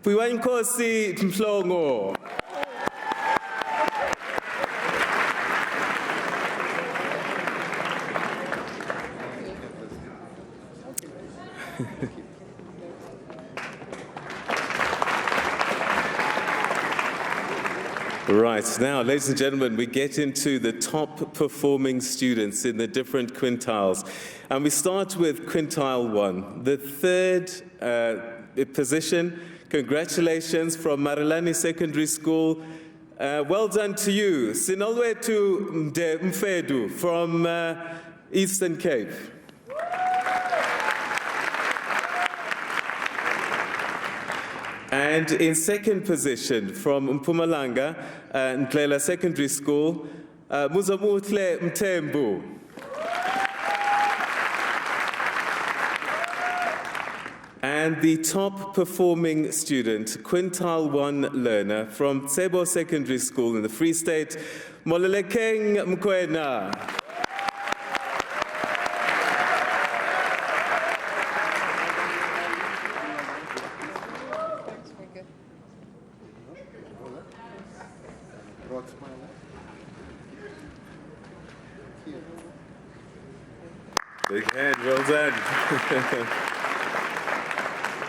Piwanyenkosi Mhlongo. Right, now, ladies and gentlemen, we get into the top performing students in the different quintiles. And we start with quintile 1, the third position. Congratulations from Marilani Secondary School. Well done to you. Sinolwetu Mfedu from Eastern Cape. And in second position, from Mpumalanga, Ndlela Secondary School, Muzamutle Mtembu. And the top performing student, quintile 1 learner from Tsebo Secondary School in the Free State, Molelekeng Mkwena. Broad smile. Here. Big hand, well done.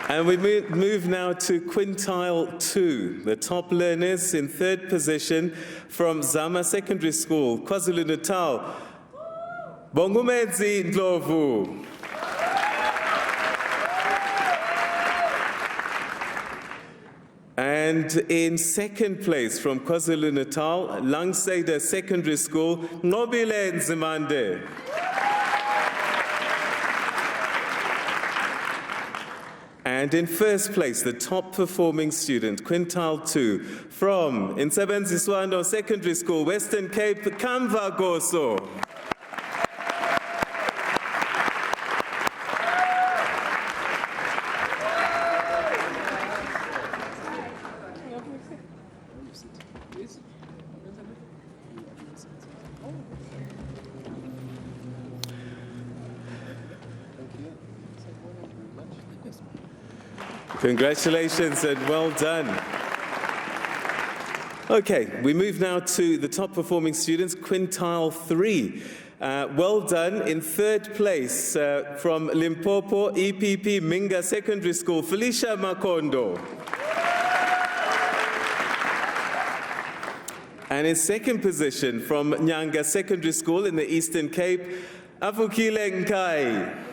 And we move now to quintile 2, the top learners in third position from Zama Secondary School, KwaZulu-Natal, Bongumenzi Ndlovu. And in second place from KwaZulu-Natal, Langsede Secondary School, Nobile Nzimande. And in first place, the top performing student, Quintile 2, from Nsebenziswano Secondary School, Western Cape, Kamva Goso. Congratulations and well done. Okay, we move now to the top performing students, Quintile 3. Well done. In third place from Limpopo, EPP Minga Secondary School, Felicia Makondo. And in second position from Nyanga Secondary School in the Eastern Cape, Afukile Nkai.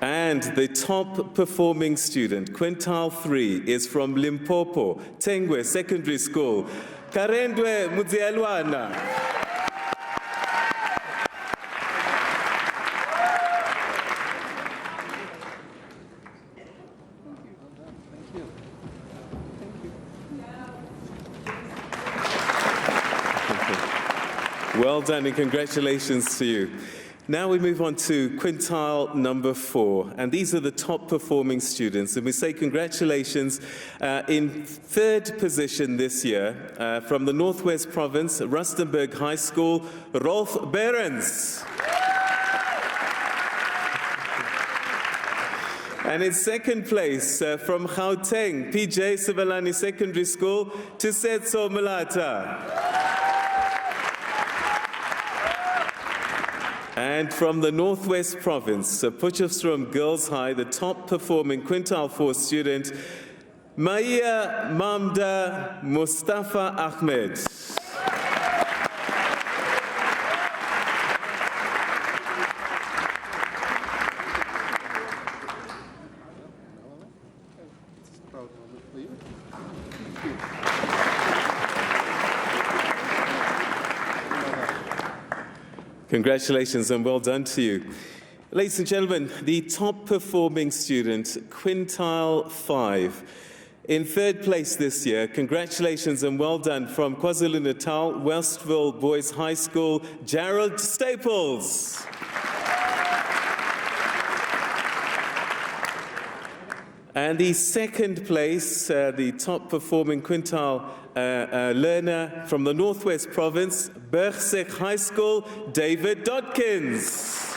And the top performing student, Quintile 3, is from Limpopo, Tengwe Secondary School, Karendwe Mudzialwana. Well done and congratulations to you. Now we move on to quintile number 4, and these are the top performing students, and we say congratulations. In third position this year, from the Northwest Province, Rustenburg High School, Rolf Behrens. And in second place, from Gauteng, PJ Sivalani Secondary School, Tusetso Malata. And from the Northwest Province, Potchefstroom Girls High, the top performing quintile 4 student, Maya Mamda Mustafa Ahmed. Proud moment for you. Congratulations and well done to you. Ladies and gentlemen, the top performing student, quintile 5. In third place this year, congratulations and well done from KwaZulu-Natal, Westville Boys High School, Gerald Staples. And the second place, the top performing quintile learner from the Northwest Province, Bergsek High School, David Dodkins.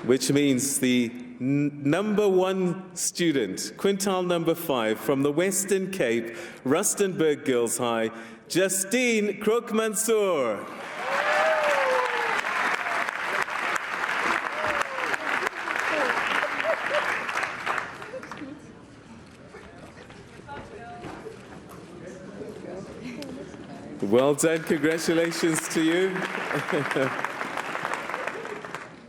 Which means the number 1 student, quintile number 5, from the Western Cape, Rustenburg Girls High, Justine Krok-Mansour. Well done, congratulations to you.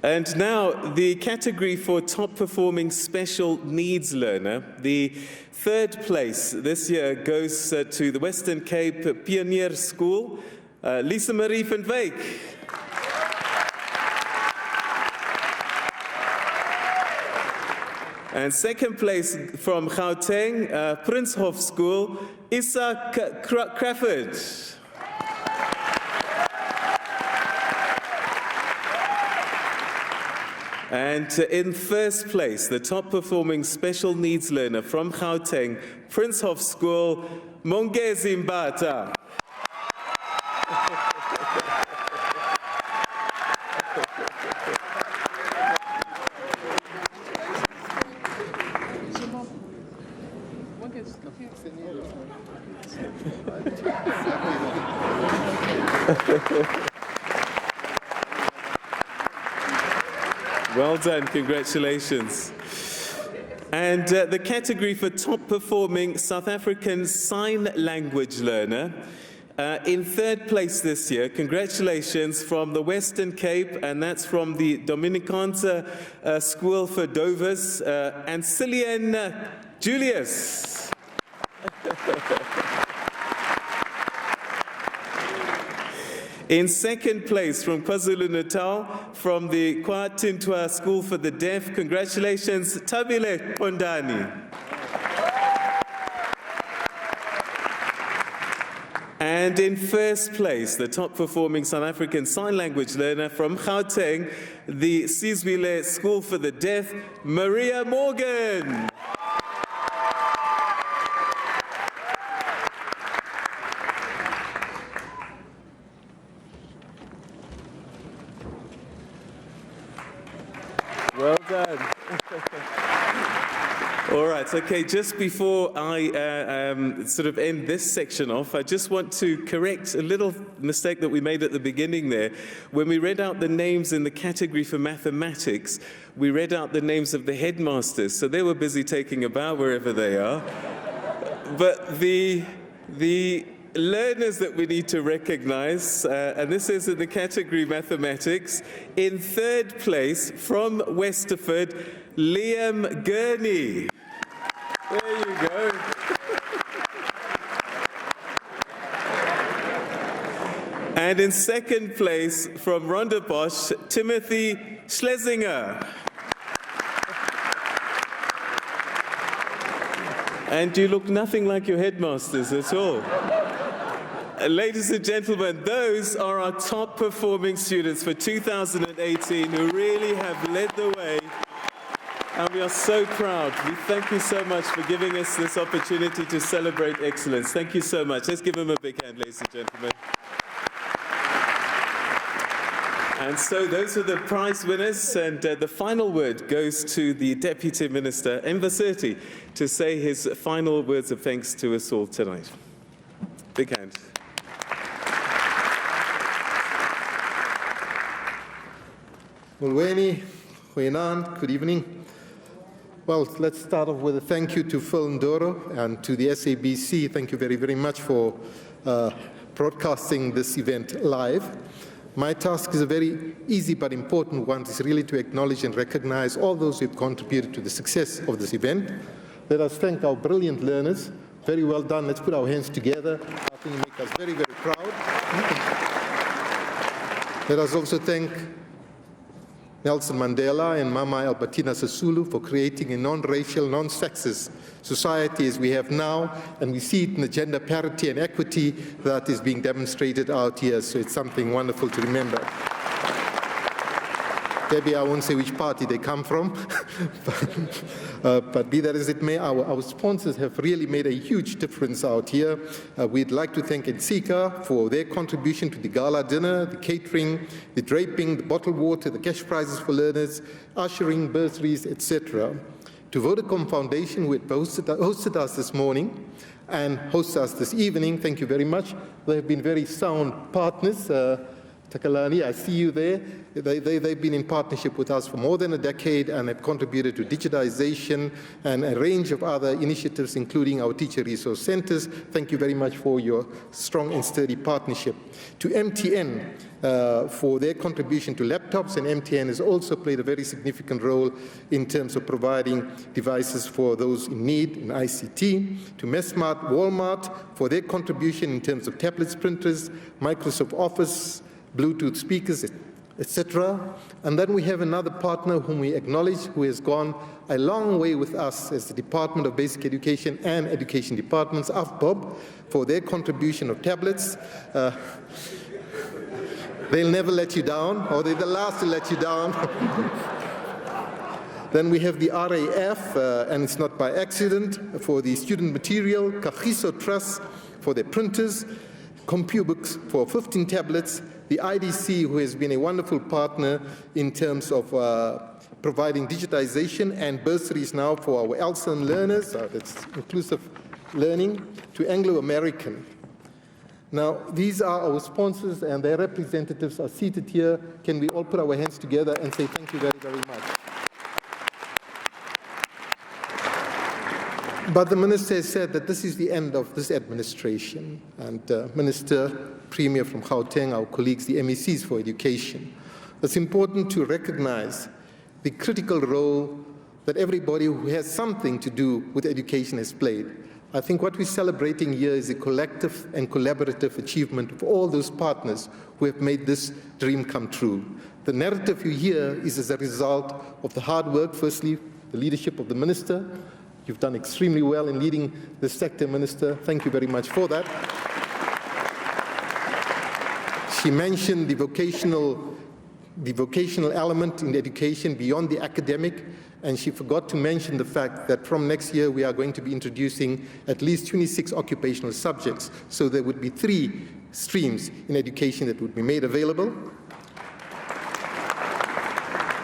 And now, the category for top performing special needs learner. The third place this year goes to the Western Cape Pioneer School, Lisa Marie van Wyk. And second place from Gauteng, Prinshof School, Issa Crawford. And in first place, the top performing special needs learner from Gauteng, Prinshof School, Mongezi Mbata. Well done, congratulations. And the category for top performing South African sign language learner, In third place this year, congratulations from the Western Cape, and that's from the Dominicaanse School for Dovers, Ancillian Julius. In second place from KwaZulu-Natal, from the KwaTintwa School for the Deaf, congratulations, Tabile Pondani. And in first place, the top performing South African Sign Language learner from Gauteng, the Sizwile School for the Deaf, Maria Morgan. Well done. All right, okay, just before I sort of end this section off, I just want to correct a little mistake that we made at the beginning there. When we read out the names in the category for mathematics, we read out the names of the headmasters, so they were busy taking a bow wherever they are. But the learners that we need to recognize, and this is in the category mathematics, in third place from Westerford, Liam Gurney. There you go. And in second place from Rondebosch, Timothy Schlesinger. And you look nothing like your headmasters at all. Ladies and gentlemen, those are our top performing students for 2018 who really have led the way. And we are so proud. We thank you so much for giving us this opportunity to celebrate excellence. Thank you so much. Let's give them a big hand, ladies and gentlemen. And so those are the prize winners, and the final word goes to the Deputy Minister, Mvaseti, to say his final words of thanks to us all tonight. Big hand. Mulweni, Goeienaand, good evening. Well, let's start off with a thank you to Phil Ndoro and to the SABC. Thank you very, very much for broadcasting this event live. My task is a very easy but important one. It's really to acknowledge and recognize all those who have contributed to the success of this event. Let us thank our brilliant learners. Very well done. Let's put our hands together. I think you make us very, very proud. Let us also thank Nelson Mandela and Mama Albertina Sisulu for creating a non-racial, non-sexist society as we have now, and we see it in the gender parity and equity that is being demonstrated out here, so it's something wonderful to remember. Debbie, I won't say which party they come from, but be that as it may, our sponsors have really made a huge difference out here. We'd like to thank Ensika for their contribution to the gala dinner, the catering, the draping, the bottled water, the cash prizes for learners, ushering, bursaries, etc. To Vodacom Foundation, who had hosted us this morning and hosted us this evening, thank you very much. They have been very sound partners. Takalani, I see you there. They've been in partnership with us for more than a decade and have contributed to digitization and a range of other initiatives, including our teacher resource centers. Thank you very much for your strong and sturdy partnership. To MTN for their contribution to laptops, and MTN has also played a very significant role in terms of providing devices for those in need in ICT. To Messmart, Walmart for their contribution in terms of tablets, printers, Microsoft Office, Bluetooth speakers, etc. And then we have another partner whom we acknowledge, who has gone a long way with us as the Department of Basic Education and Education Departments, AFBOB, for their contribution of tablets. They'll never let you down, or they're the last to let you down. Then we have the RAF, and it's not by accident, for the student material, Kagiso Trust for their printers, Compubooks for 15 tablets, the IDC, who has been a wonderful partner in terms of providing digitization and bursaries now for our ELSA learners, that's inclusive learning, to Anglo-American. Now, these are our sponsors and their representatives are seated here. Can we all put our hands together and say thank you very, very much? But the minister has said that this is the end of this administration. And Minister Premier from Gauteng, our colleagues, the MECs for Education, it's important to recognize the critical role that everybody who has something to do with education has played. I think what we're celebrating here is a collective and collaborative achievement of all those partners who have made this dream come true. The narrative you hear is as a result of the hard work, firstly, the leadership of the minister. You've done extremely well in leading the sector, Minister. Thank you very much for that. She mentioned the vocational element in education beyond the academic, and she forgot to mention the fact that from next year we are going to be introducing at least 26 occupational subjects, so there would be 3 streams in education that would be made available.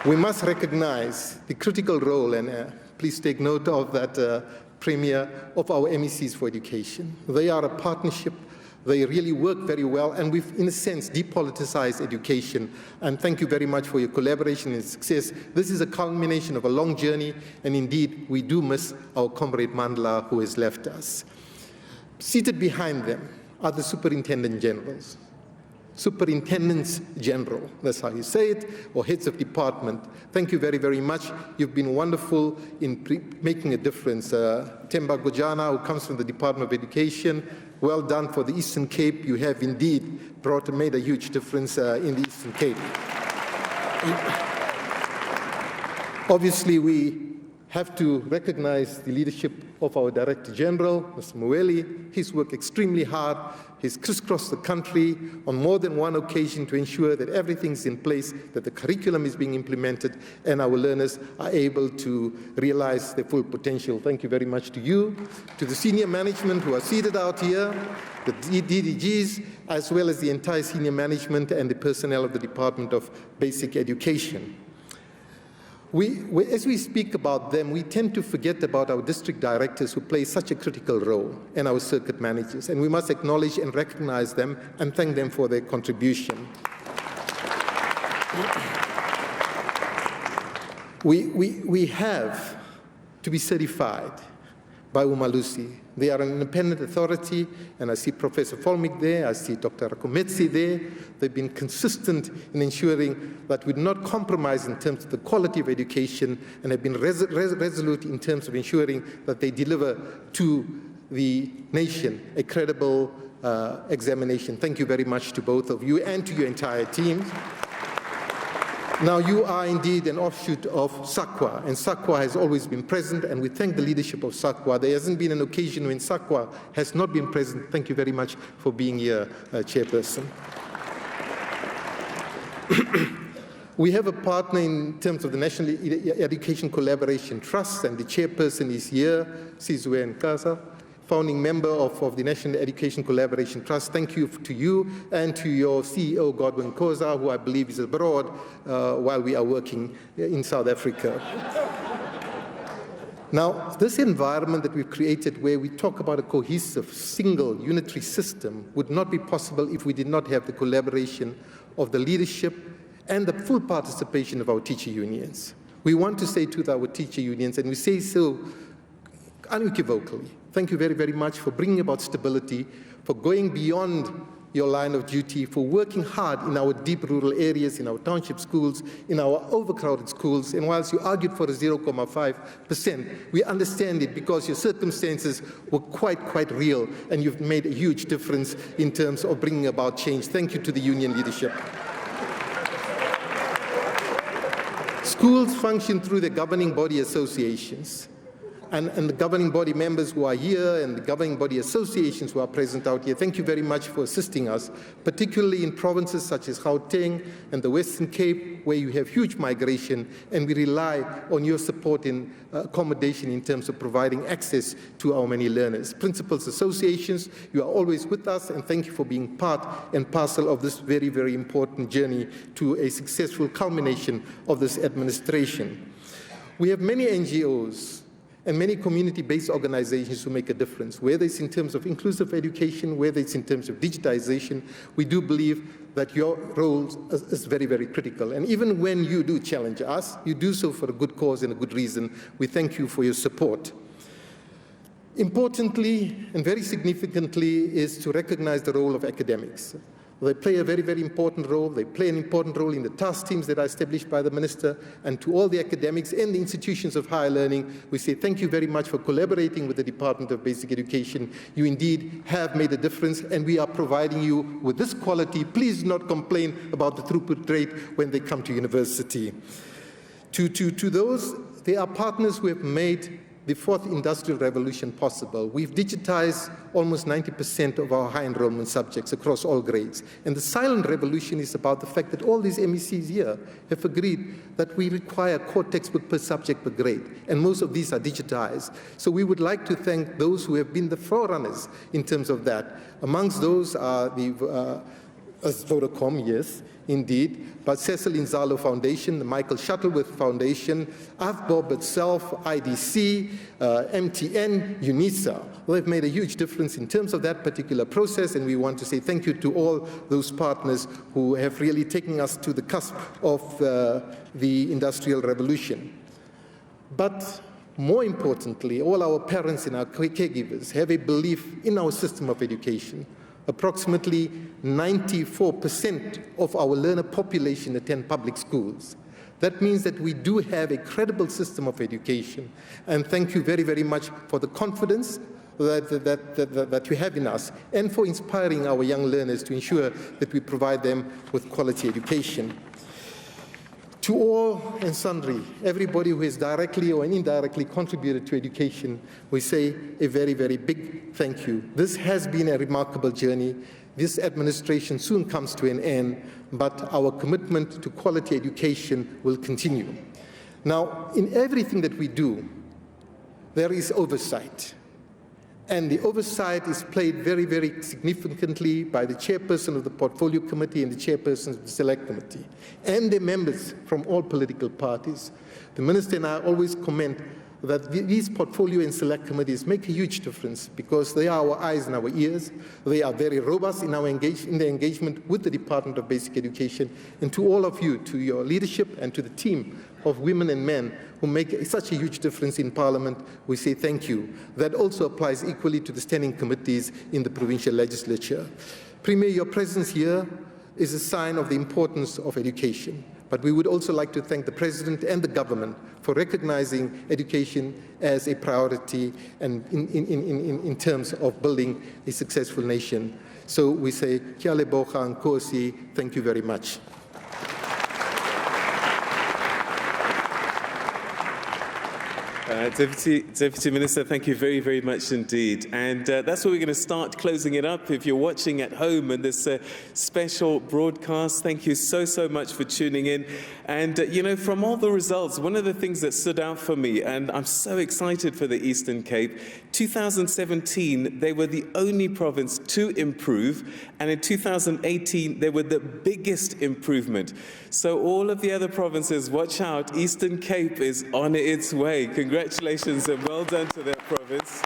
We must recognize the critical role, and please take note of that, Premier, of our MECs for Education. They are a partnership. They really work very well, and we've, in a sense, depoliticized education. And thank you very much for your collaboration and success. This is a culmination of a long journey, and indeed, we do miss our comrade Mandla, who has left us. Seated behind them are the superintendent generals. Superintendents General, that's how you say it, or heads of department. Thank you very, very much. You've been wonderful in making a difference. Themba Gojana, who comes from the Department of Education, well done for the Eastern Cape. You have indeed made a huge difference in the Eastern Cape. Obviously, we have to recognize the leadership of our Director General, Mr. Mweli. He's worked extremely hard. He's crisscrossed the country on more than one occasion to ensure that everything's in place, that the curriculum is being implemented, and our learners are able to realize their full potential. Thank you very much to you, to the senior management who are seated out here, the DDGs, as well as the entire senior management and the personnel of the Department of Basic Education. As we speak about them, we tend to forget about our district directors who play such a critical role, and our circuit managers, and we must acknowledge and recognize them and thank them for their contribution. We have to be certified by Umalusi. They are an independent authority, and I see Professor Volmik there, I see Dr. Rakometsi there. They've been consistent in ensuring that we do not compromise in terms of the quality of education, and have been resolute in terms of ensuring that they deliver to the nation a credible examination. Thank you very much to both of you and to your entire team. Now, you are indeed an offshoot of SAQA, and SAQA has always been present, and we thank the leadership of SAQA. There hasn't been an occasion when SAQA has not been present. Thank you very much for being here, Chairperson. We have a partner in terms of the National Education Collaboration Trust, and the chairperson is here, Sizwe Nkasa, founding member of the National Education Collaboration Trust. Thank you to you and to your CEO, Godwin Khoza, who I believe is abroad while we are working in South Africa. Now, this environment that we've created where we talk about a cohesive, single, unitary system would not be possible if we did not have the collaboration of the leadership and the full participation of our teacher unions. We want to say to our teacher unions, and we say so unequivocally, thank you very, very much for bringing about stability, for going beyond your line of duty, for working hard in our deep rural areas, in our township schools, in our overcrowded schools. And whilst you argued for a 0.5%, we understand it because your circumstances were quite real, and you've made a huge difference in terms of bringing about change. Thank you to the union leadership. Schools function through the governing body associations. And the governing body members who are here and the governing body associations who are present out here, thank you very much for assisting us, particularly in provinces such as Gauteng and the Western Cape, where you have huge migration, and we rely on your support in accommodation in terms of providing access to our many learners. Principals associations, you are always with us, and thank you for being part and parcel of this very, very important journey to a successful culmination of this administration. We have many NGOs and many community-based organizations who make a difference, whether it's in terms of inclusive education, whether it's in terms of digitization. We do believe that your role is very, very critical. And even when you do challenge us, you do so for a good cause and a good reason. We thank you for your support. Importantly, and very significantly, is to recognize the role of academics. They play a very, very important role. They play an important role in the task teams that are established by the Minister. And to all the academics and the institutions of higher learning, we say thank you very much for collaborating with the Department of Basic Education. You indeed have made a difference, and we are providing you with this quality. Please do not complain about the throughput rate when they come to university. To those, they are partners who have made the fourth industrial revolution possible. We've digitized almost 90% of our high enrollment subjects across all grades. And the silent revolution is about the fact that all these MECs here have agreed that we require a core textbook per subject per grade, and most of these are digitized. So we would like to thank those who have been the forerunners in terms of that. Amongst those are the Vodacom, yes, indeed, but Cecil Inzalo Foundation, the Michael Shuttleworth Foundation, AFBOB itself, IDC, MTN, UNISA. They've made a huge difference in terms of that particular process, and we want to say thank you to all those partners who have really taken us to the cusp of the Industrial Revolution. But more importantly, all our parents and our caregivers have a belief in our system of education. Approximately 94% of our learner population attend public schools. That means that we do have a credible system of education. And thank you very, very much for the confidence that you have in us, and for inspiring our young learners to ensure that we provide them with quality education. To all and sundry, everybody who has directly or indirectly contributed to education, we say a very, very big thank you. This has been a remarkable journey. This administration soon comes to an end, but our commitment to quality education will continue. Now, in everything that we do, there is oversight. And the oversight is played very, very significantly by the chairperson of the Portfolio Committee and the chairperson of the Select Committee, and the members from all political parties. The Minister and I always comment that these portfolio and select committees make a huge difference because they are our eyes and our ears. They are very robust in their engagement with the Department of Basic Education. And to all of you, to your leadership and to the team of women and men who make such a huge difference in Parliament, we say thank you. That also applies equally to the standing committees in the provincial legislature. Premier, your presence here is a sign of the importance of education. But we would also like to thank the President and the government for recognizing education as a priority and in terms of building a successful nation. So we say, Kia leboha nkosi, thank you very much. Deputy Minister, thank you very, very much indeed. And that's where we're going to start closing it up. If you're watching at home in this special broadcast, thank you so, so much for tuning in. And, you know, from all the results, one of the things that stood out for me, and I'm so excited for the Eastern Cape, 2017, they were the only province to improve. And in 2018, they were the biggest improvement. So all of the other provinces, watch out, Eastern Cape is on its way. Congratulations and well done to that province.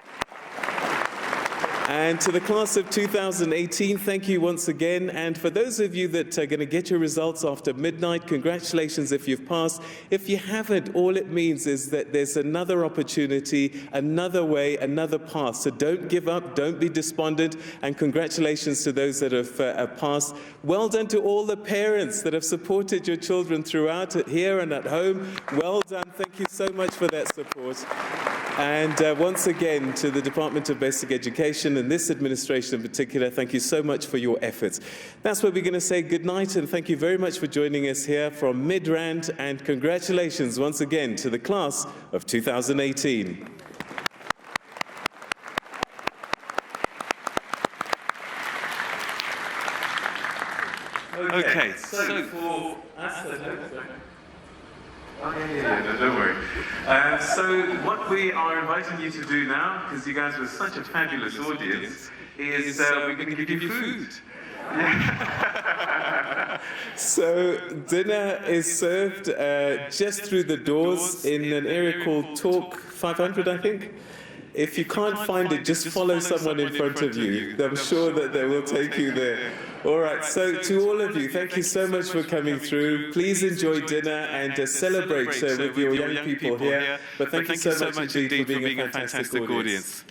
And to the class of 2018, thank you once again. And for those of you that are going to get your results after midnight, congratulations if you've passed. If you haven't, all it means is that there's another opportunity, another way, another path. So don't give up, don't be despondent, and congratulations to those that have passed. Well done to all the parents that have supported your children throughout here and at home. Well done, thank you so much for that support. And once again, to the Department of Basic Education and this administration in particular, thank you so much for your efforts. That's where we're going to say goodnight, and thank you very much for joining us here from Midrand, and congratulations once again to the class of 2018. Okay, so for no, don't worry. So what we are inviting you to do now, because you guys were such a fabulous audience, is we're going to give you food. So dinner is served just through the doors in an area called Talk 500, I think. If you can't find it, just follow someone in front of you. I'm sure that they will take you there. All right, so to all of you, thank you so much for coming through. Please enjoy dinner and celebrate with your young people here. But thank you so much indeed for being a fantastic audience.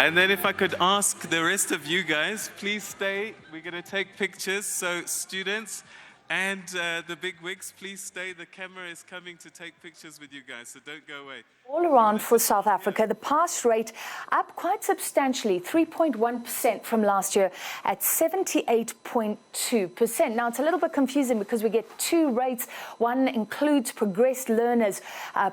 And then if I could ask the rest of you guys, please stay. We're going to take pictures. So students and the big wigs, please stay. The camera is coming to take pictures with you guys, so don't go away. All around for South Africa, the pass rate up quite substantially, 3.1% from last year at 78.2%. Now, it's a little bit confusing because we get two rates. One includes progressed learners.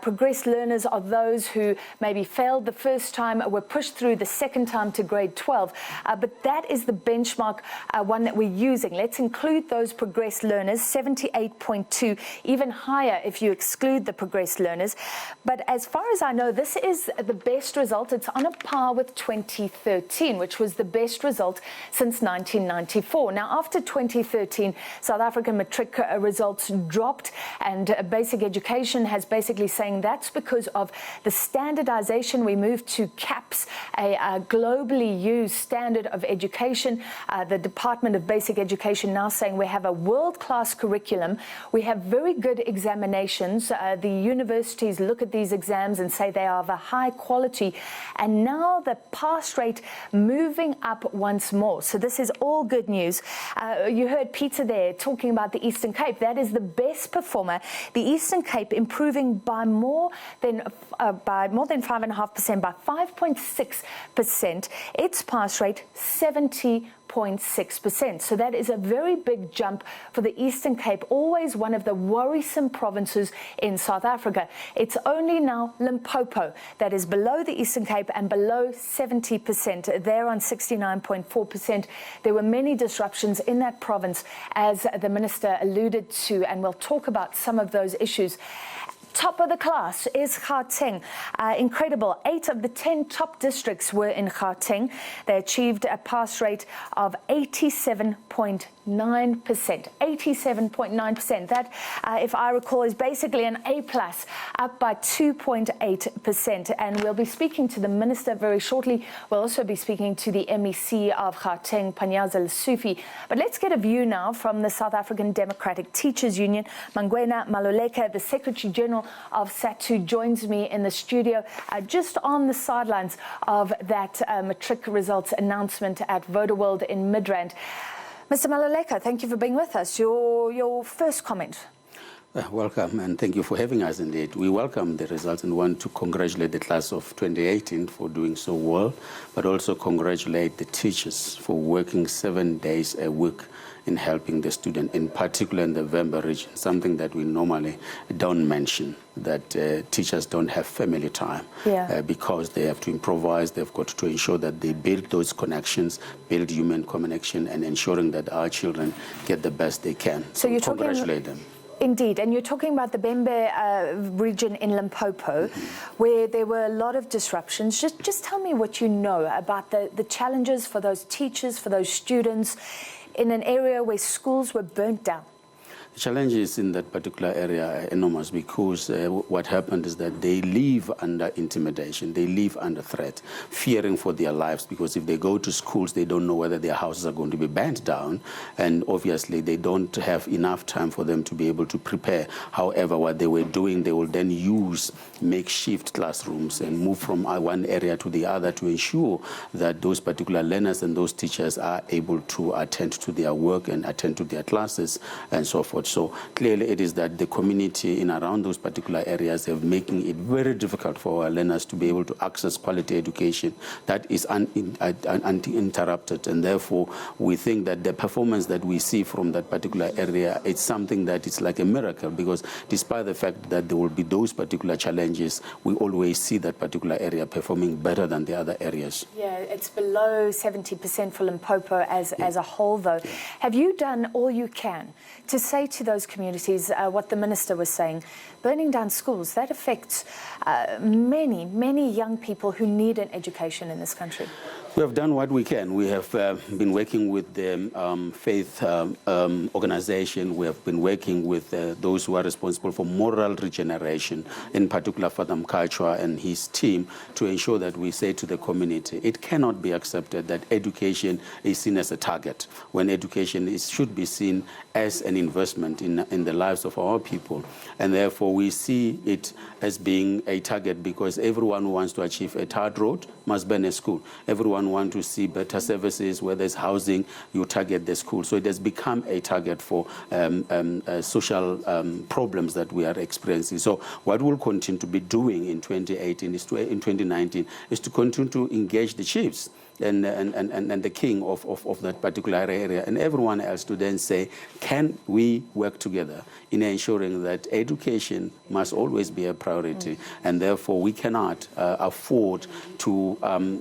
Progressed learners are those who maybe failed the first time, were pushed through the second time to grade 12. But that is the benchmark one that we're using. Let's include those progressed learners, 78.2, even higher if you exclude the progressed learners. But as far as I know, this is the best result. It's on a par with 2013, which was the best result since 1994. Now, after 2013, South African matric results dropped, and basic education has basically saying that's because of the standardization. We moved to CAPS, a globally used standard of education. The Department of Basic Education now saying we have a world-class curriculum. We have very good examinations. The universities look at these exams and say they are of a high quality, and now the pass rate moving up once more. So this is all good news. You heard Peter there talking about the Eastern Cape. That is the best performer. The Eastern Cape improving by more than 5.5%, by 5.6%. Its pass rate 70.6%. So that is a very big jump for the Eastern Cape, always one of the worrisome provinces in South Africa. It's only now Limpopo that is below the Eastern Cape and below 70%. They're on 69.4%. There were many disruptions in that province, as the minister alluded to, and we'll talk about some of those issues. Top of the class is Gauteng. Incredible. 8 of the 10 top districts were in Gauteng. They achieved a pass rate of 87.9%. 87.9%. That, if I recall, is basically an A+, up by 2.8%. And we'll be speaking to the minister very shortly. We'll also be speaking to the MEC of Gauteng, Panyaza Lesufi. But let's get a view now from the South African Democratic Teachers Union. Mangwena Maluleka, the Secretary General of SADTU, joins me in the studio just on the sidelines of that matric results announcement at VoterWorld in Midrand. Mr. Maluleka, thank you for being with us. Your first comment. Welcome, and thank you for having us indeed. We welcome the results and want to congratulate the class of 2018 for doing so well, but also congratulate the teachers for working 7 days a week in helping the student, in particular in the Venda region, something that we normally don't mention, that teachers don't have family time because they have to improvise. They've got to ensure that they build those connections, build human connection, and ensuring that our children get the best they can. So you congratulate them. Indeed, and you're talking about the Bembe region in Limpopo, where there were a lot of disruptions. Just tell me what you know about the challenges for those teachers, for those students, in an area where schools were burnt down. The challenges in that particular area are enormous because what happened is that they live under intimidation, they live under threat, fearing for their lives, because if they go to schools, they don't know whether their houses are going to be burnt down, and obviously they don't have enough time for them to be able to prepare. However, what they were doing, they will then use makeshift classrooms and move from one area to the other to ensure that those particular learners and those teachers are able to attend to their work and attend to their classes and so forth. So clearly it is that the community in around those particular areas have making it very difficult for our learners to be able to access quality education that is uninterrupted. And therefore, we think that the performance that we see from that particular area, it's something that is like a miracle, because despite the fact that there will be those particular challenges, we always see that particular area performing better than the other areas. Yeah, it's below 70% for Limpopo as a whole, though. Yeah. Have you done all you can to say to those communities what the minister was saying? Burning down schools, that affects many, many young people who need an education in this country. We have done what we can. We have been working with the faith organization. We have been working with those who are responsible for moral regeneration, in particular Father Mkachwa and his team, to ensure that we say to the community, it cannot be accepted that education is seen as a target, when education should be seen as an investment in the lives of our people. And therefore, we see it as being a target because everyone who wants to achieve a tarred road must burn a school. Everyone wants to see better services, where there's housing, you target the school. So it has become a target for social problems that we are experiencing. So what we'll continue to be doing in 2018 in 2019 is to continue to engage the chiefs and the king of that particular area and everyone else to then say, can we work together in ensuring that education must always be a priority, and therefore we cannot afford to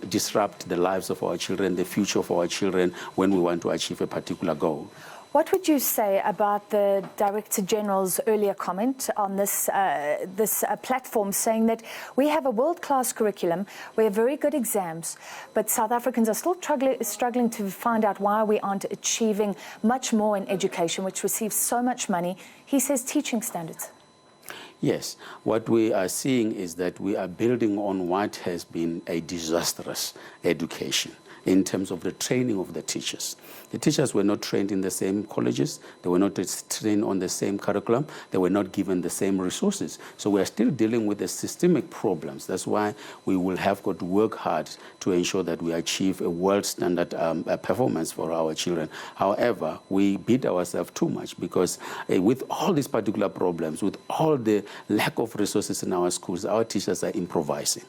disrupt the lives of our children, the future of our children, when we want to achieve a particular goal. What would you say about the Director General's earlier comment on this platform, saying that we have a world-class curriculum, we have very good exams, but South Africans are still struggling to find out why we aren't achieving much more in education, which receives so much money? He says teaching standards. Yes, what we are seeing is that we are building on what has been a disastrous education in terms of the training of the teachers. The teachers were not trained in the same colleges, they were not trained on the same curriculum, they were not given the same resources. So we are still dealing with the systemic problems. That's why we will have got to work hard to ensure that we achieve a world standard performance for our children. However, we beat ourselves too much because with all these particular problems, with all the lack of resources in our schools, our teachers are improvising.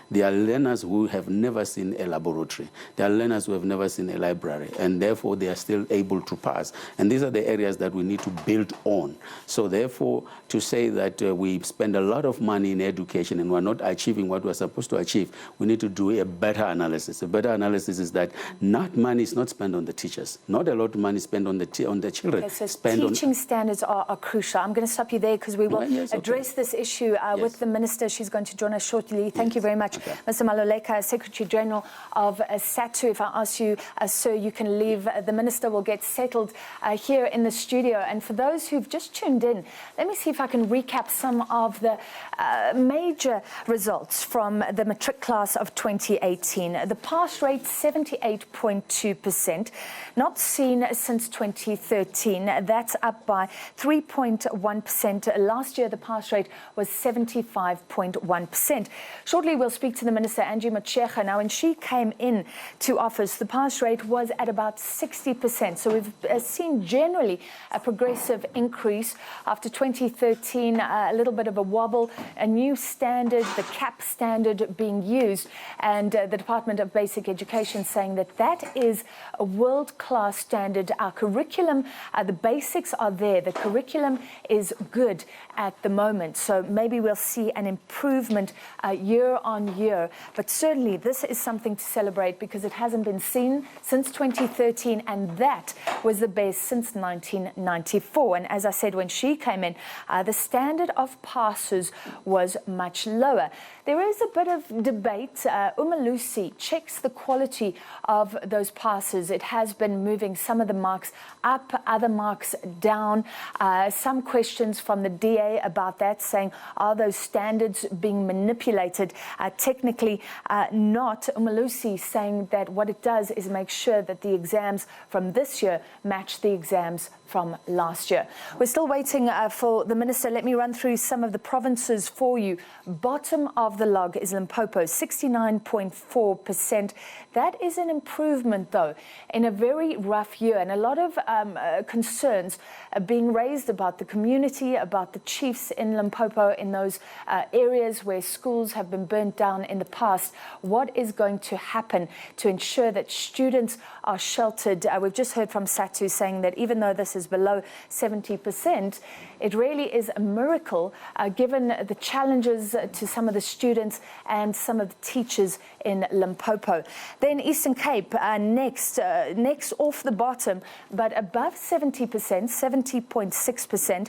There are learners who have never seen a laboratory. There are learners who have never seen a library, and therefore they are still able to pass. And these are the areas that we need to build on. So therefore, to say that we spend a lot of money in education and we're not achieving what we're supposed to achieve, we need to do a better analysis. A better analysis is that money is not spent on the teachers, not a lot of money spent on the children. Okay, so teaching standards are crucial. I'm going to stop you there because we will address this issue with the Minister. She's going to join us shortly. Thank you very much. Okay. Mr. Maluleka, Secretary General of SADTU. If I ask you, sir, you can leave. The Minister will get settled here in the studio. And for those who've just tuned in, let me see if I can recap some of the major results from the matric class of 2018. The pass rate, 78.2%, not seen since 2013. That's up by 3.1%. Last year, the pass rate was 75.1%. Shortly, we'll speak to the Minister, Angie Motshekga. Now, when she came in to office, the pass rate was at about 60%. So we've seen generally a progressive increase. After 2013, a little bit of a wobble, a new standard, the CAP standard being used, and the Department of Basic Education saying that that is a world-class standard. Our curriculum, the basics are there. The curriculum is good at the moment. So maybe we'll see an improvement year on year. But certainly this is something to celebrate because it hasn't been seen since 2013, and that was the best since 1994. And as I said, when she came in, the standard of passes was much lower. There is a bit of debate. Umalusi checks the quality of those passes. It has been moving some of the marks up, other marks down. Some questions from the DA about that, saying, are those standards being manipulated? Technically not. Umalusi saying that what it does is make sure that the exams from this year match the exams from last year. We're still waiting for the Minister. Let me run through some of the provinces for you. Bottom of the log is Limpopo, 69.4%. That is an improvement, though, in a very rough year, and a lot of concerns are being raised about the community, about the chiefs in Limpopo, in those areas where schools have been burnt down in the past. What is going to happen to ensure that students are sheltered? We've just heard from SADTU saying that even though this is below 70%, it really is a miracle given the challenges to some of the students and some of the teachers in Limpopo. Then Eastern Cape next off the bottom, but above 70%, 70.6%,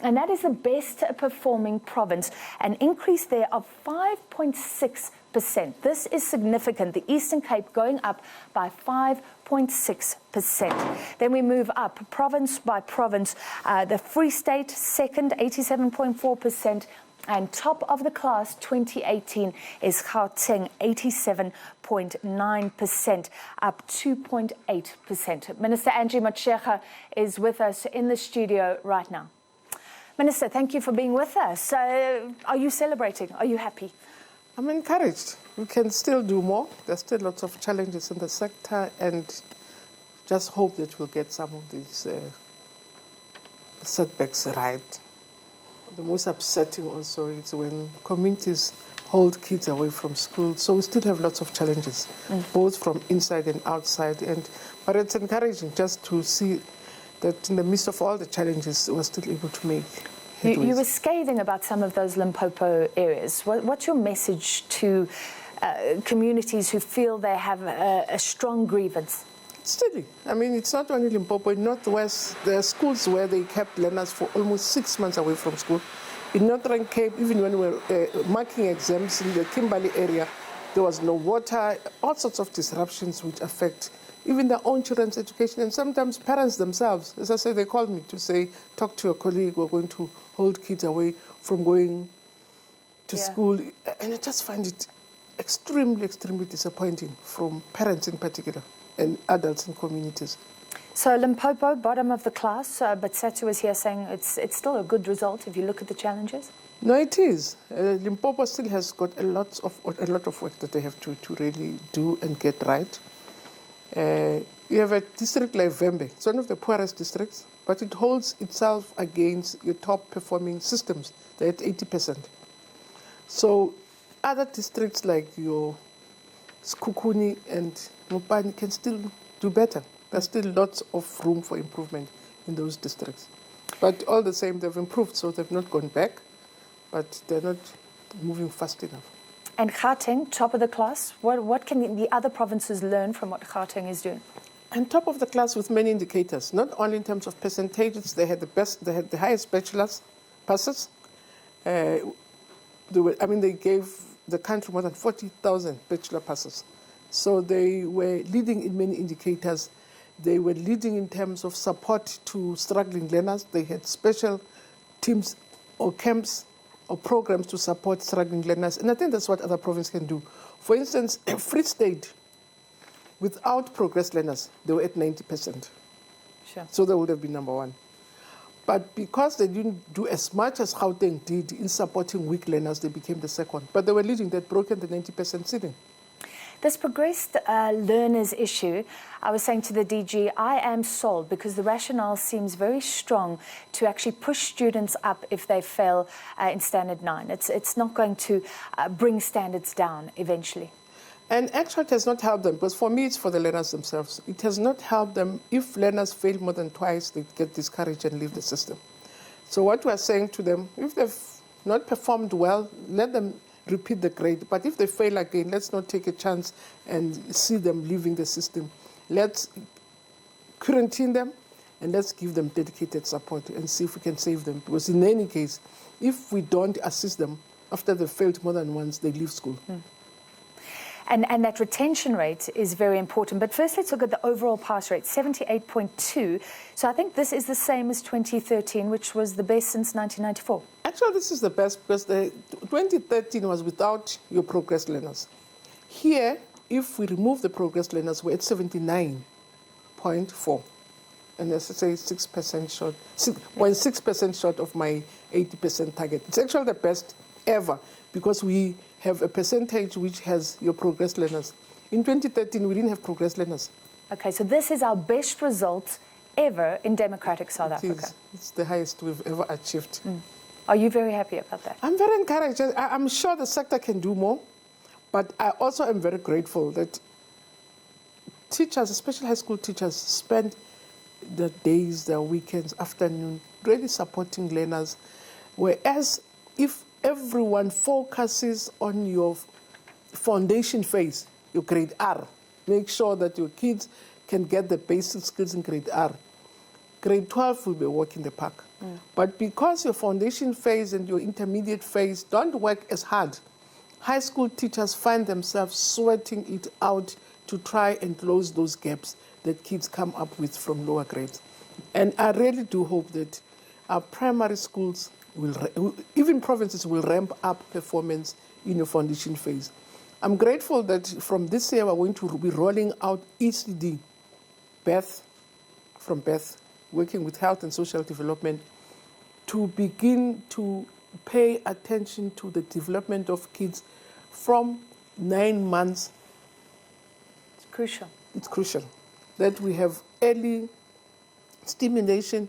and that is the best performing province, an increase there of 5.6%. This is significant. The Eastern Cape going up by 5.6%. 86.6%. Then we move up province by province. The Free State, second, 87.4%. And top of the class 2018 is Gauteng, 87.9%, up 2.8%. Minister Angie Motshekga is with us in the studio right now. Minister, thank you for being with us. Are you celebrating? Are you happy? I'm encouraged. We can still do more. There's still lots of challenges in the sector, and just hope that we'll get some of these setbacks right. The most upsetting also is when communities hold kids away from school. So we still have lots of challenges, both from inside and outside. But it's encouraging just to see that in the midst of all the challenges, we're still able to make headways. You were scathing about some of those Limpopo areas. What's your message to communities who feel they have a strong grievance? Steady. I mean, it's not only Limpopo. In Northwest, there are schools where they kept learners for almost 6 months away from school. In Northern Cape, even when we were marking exams in the Kimberley area, there was no water, all sorts of disruptions which affect even their own children's education, and sometimes parents themselves. As I say, they called me to say, talk to your colleague, we're going to hold kids away from going to school. And I just find it extremely, extremely disappointing from parents in particular and adults in communities. So Limpopo, bottom of the class, but Sethu is here saying it's still a good result if you look at the challenges. No, it is. Limpopo still has got a lot of work that they have to really do and get right. You have a district like Vembe. It's one of the poorest districts, but it holds itself against your top performing systems. They're at 80%. So other districts like your Sekhukhune and Mopani can still do better. There's still lots of room for improvement in those districts. But all the same, they've improved, so they've not gone back, but they're not moving fast enough. And Gauteng, top of the class, what can the other provinces learn from what Gauteng is doing? And top of the class with many indicators, not only in terms of percentages, they had the highest bachelor's passes. They gave the country more than 40,000 bachelor passes. So they were leading in many indicators. They were leading in terms of support to struggling learners. They had special teams or camps or programs to support struggling learners. And I think that's what other provinces can do. For instance, Free State, without progress learners, they were at 90%. Sure. So they would have been number one. But because they didn't do as much as Gauteng did in supporting weak learners, they became the second. But they were leading. They'd broken the 90% ceiling. This progressed learners issue, I was saying to the DG, I am sold because the rationale seems very strong to actually push students up if they fail in Standard 9. It's not going to bring standards down eventually. And actually it has not helped them, because for me it's for the learners themselves. It has not helped them. If learners fail more than twice, they get discouraged and leave the system. So what we are saying to them, if they've not performed well, let them repeat the grade. But if they fail again, let's not take a chance and see them leaving the system. Let's quarantine them and let's give them dedicated support and see if we can save them. Because in any case, if we don't assist them, after they've failed more than once, they leave school. And that retention rate is very important. But first, let's look at the overall pass rate, 78.2. So I think this is the same as 2013, which was the best since 1994. Actually, this is the best because 2013 was without your progress learners. Here, if we remove the progress learners, we're at 79.4. And as I say, 6% short, 6.6% short of my 80% target. It's actually the best ever because we have a percentage which has your progress learners. In 2013, we didn't have progress learners. Okay, so this is our best result ever in democratic South Africa. It's the highest we've ever achieved. Are you very happy about that? I'm very encouraged. I'm sure the sector can do more, but I also am very grateful that teachers, especially high school teachers, spend the days, the weekends, afternoon, really supporting learners. Whereas if everyone focuses on your foundation phase, your grade R, make sure that your kids can get the basic skills in grade R. Grade 12 will be a walk in the park. But because your foundation phase and your intermediate phase don't work as hard, high school teachers find themselves sweating it out to try and close those gaps. that kids come up with from lower grades. And I really do hope that our primary schools, even provinces, will ramp up performance in the foundation phase. I'm grateful that from this year we're going to be rolling out ECD, from Beth, working with health and social development, to begin to pay attention to the development of kids from 9 months. It's crucial. It's crucial that we have early stimulation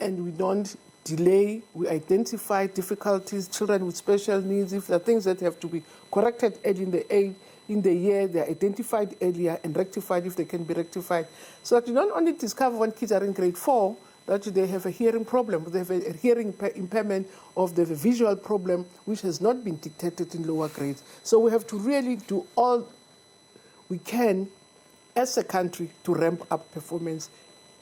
and we don't delay. We identify difficulties, children with special needs. If there are things that have to be corrected early in the year, they're identified earlier and rectified if they can be rectified. So that you don't only discover when kids are in grade 4 that they have a hearing problem, they have a hearing impairment, or they have a visual problem which has not been detected in lower grades. So we have to really do all we can as a country to ramp up performance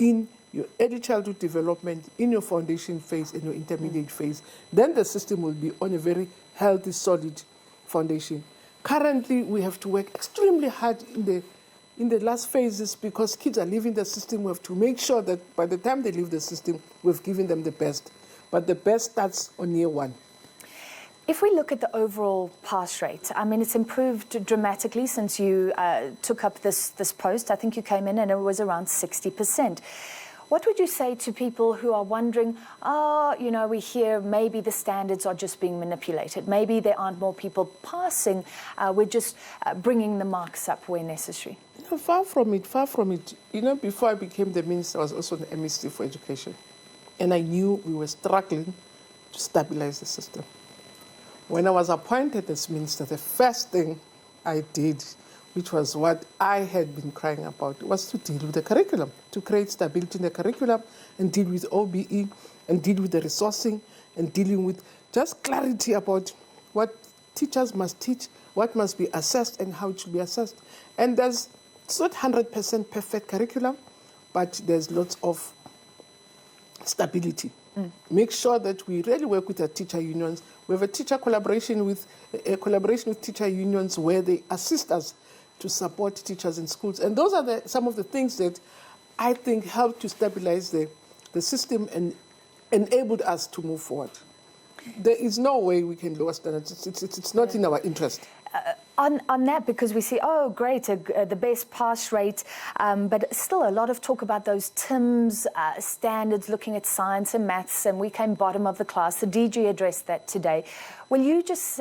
in your early childhood development, in your foundation phase, and your intermediate phase. Then the system will be on a very healthy, solid foundation. Currently, we have to work extremely hard in the last phases because kids are leaving the system. We have to make sure that by the time they leave the system, we've given them the best. But the best starts on year 1. If we look at the overall pass rate, I mean, it's improved dramatically since you took up this post. I think you came in and it was around 60%. What would you say to people who are wondering, we hear maybe the standards are just being manipulated. Maybe there aren't more people passing. We're just bringing the marks up where necessary. No, far from it, far from it. Before I became the minister, I was also the MSc for Education. And I knew we were struggling to stabilize the system. When I was appointed as minister, the first thing I did, which was what I had been crying about, was to deal with the curriculum, to create stability in the curriculum and deal with OBE and deal with the resourcing and dealing with just clarity about what teachers must teach, what must be assessed and how it should be assessed. And it's not 100% perfect curriculum, but there's lots of stability. Make sure that we really work with our teacher unions. We have a collaboration with teacher unions where they assist us to support teachers in schools. And those are some of the things that I think help to stabilize the system and enabled us to move forward. There is no way we can lower standards. It's not in our interest. On that, because we see, great, the best pass rate, but still a lot of talk about those TIMSS standards, looking at science and maths, and we came bottom of the class. The DG addressed that today. Will you just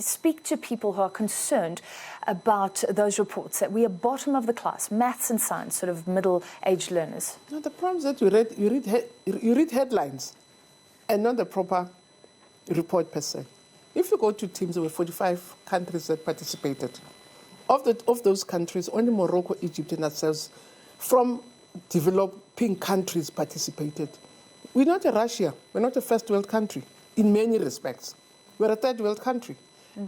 speak to people who are concerned about those reports, that we are bottom of the class, maths and science, sort of middle-aged learners? No, the problem is that you read headlines and not the proper report per se. If you go to TIMSS, there were 45 countries that participated. Of those countries, only Morocco, Egypt, and ourselves from developing countries participated. We're not a Russia. We're not a first world country in many respects. We're a third world country.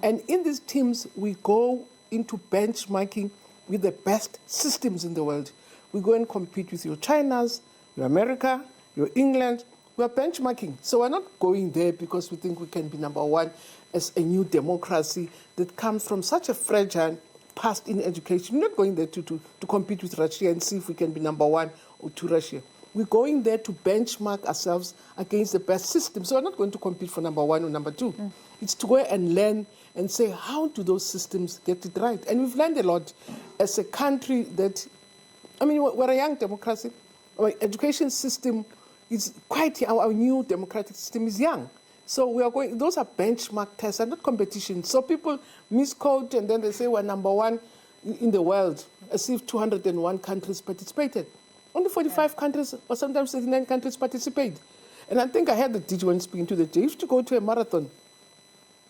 And in these teams, we go into benchmarking with the best systems in the world. We go and compete with your Chinas, your America, your England. We're benchmarking. So we're not going there because we think we can be number one as a new democracy that comes from such a fragile past in education. We're not going there to compete with Russia and see if we can be number one or to Russia. We're going there to benchmark ourselves against the best system. So we're not going to compete for number one or number two. It's to go and learn and say, how do those systems get it right? And we've learned a lot as a country that, we're a young democracy. Our education system is quite, our new democratic system is young. So we are going, those are benchmark tests and not competition. So people misquote and then they say we're number one in the world, as if 201 countries participated. Only 45 countries or sometimes 39 countries participate. And I think I had the DG when speaking to the DG. If you go to a marathon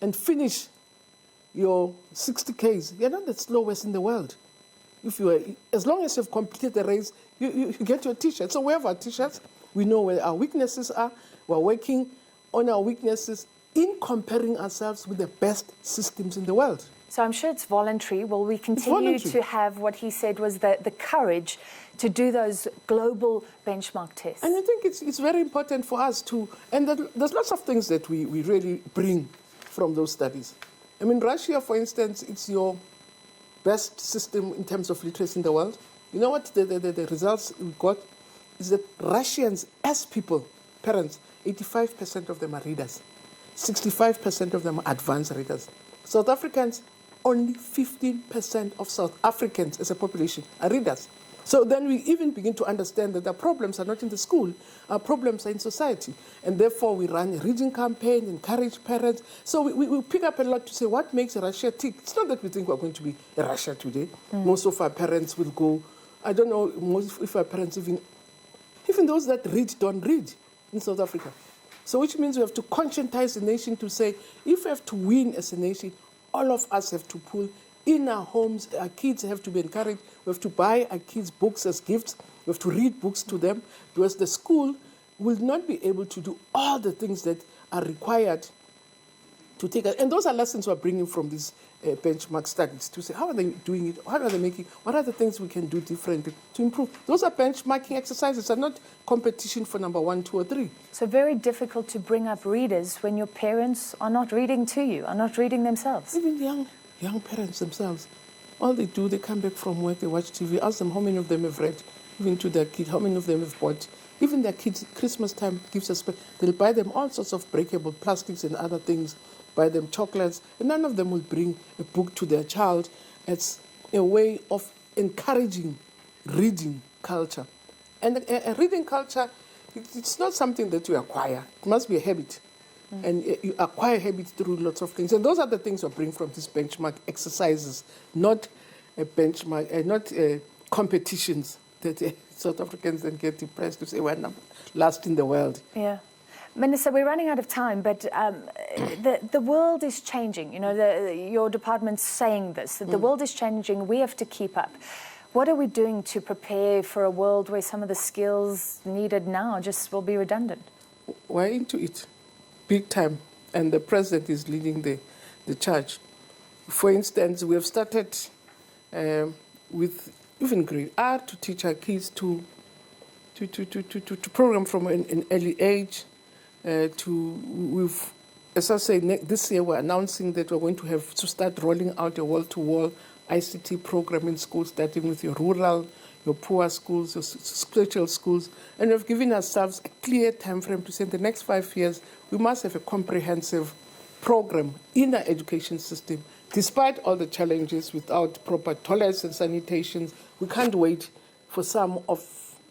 and finish your 60 Ks, you're not the slowest in the world. As long as you've completed the race, you get your T-shirt. So we have our T-shirts. We know where our weaknesses are. We're working on our weaknesses in comparing ourselves with the best systems in the world. So I'm sure it's voluntary. Will we continue to have what he said was the courage to do those global benchmark tests? And I think it's very important for us to, and there's lots of things that we really bring from those studies. Russia, for instance, it's your best system in terms of literacy in the world. You know what the results we got is that Russians, as people, parents, 85% of them are readers. 65% of them are advanced readers. South Africans, only 15% of South Africans as a population are readers. So then we even begin to understand that the problems are not in the school, our problems are in society. And therefore we run a reading campaign, encourage parents. So we pick up a lot to say what makes Russia tick. It's not that we think we're going to be a Russia today. Most of our parents will go, I don't know most if our parents even those that read don't read in South Africa. So which means we have to conscientize the nation to say, if we have to win as a nation, all of us have to pull in our homes. Our kids have to be encouraged. We have to buy our kids books as gifts. We have to read books to them, because the school will not be able to do all the things that are required to take it. And those are lessons we're bringing from these benchmark studies to say, how are they doing it? How are they making? What are the things we can do differently to improve? Those are benchmarking exercises, are not competition for number 1, 2, or 3. So very difficult to bring up readers when your parents are not reading to you, are not reading themselves. Even young parents themselves, all they do, they come back from work, they watch TV, ask them how many of them have read, even to their kids, how many of them have bought. Even their kids, Christmas time gives us, they'll buy them all sorts of breakable plastics and other things, buy them chocolates, and none of them will bring a book to their child. It's a way of encouraging reading culture. And a reading culture, it's not something that you acquire. It must be a habit. And you acquire habits through lots of things. And those are the things we bring from these benchmark exercises, not a benchmark, not competitions that South Africans then get depressed to say, we're not last in the world. Yeah. Minister, we're running out of time, but the world is changing. You know, your department's saying this, that the world is changing. We have to keep up. What are we doing to prepare for a world where some of the skills needed now just will be redundant? We're into it, big time, and the president is leading the charge. For instance, we have started with even grade R to teach our kids to program from an early age. As I say, this year we're announcing that we're going to have to start rolling out a wall-to-wall ICT program in schools, starting with your rural, your poor schools, your spiritual schools. And we've given ourselves a clear time frame to say in the next 5 years, we must have a comprehensive program in our education system. Despite all the challenges without proper toilets and sanitations, we can't wait for some of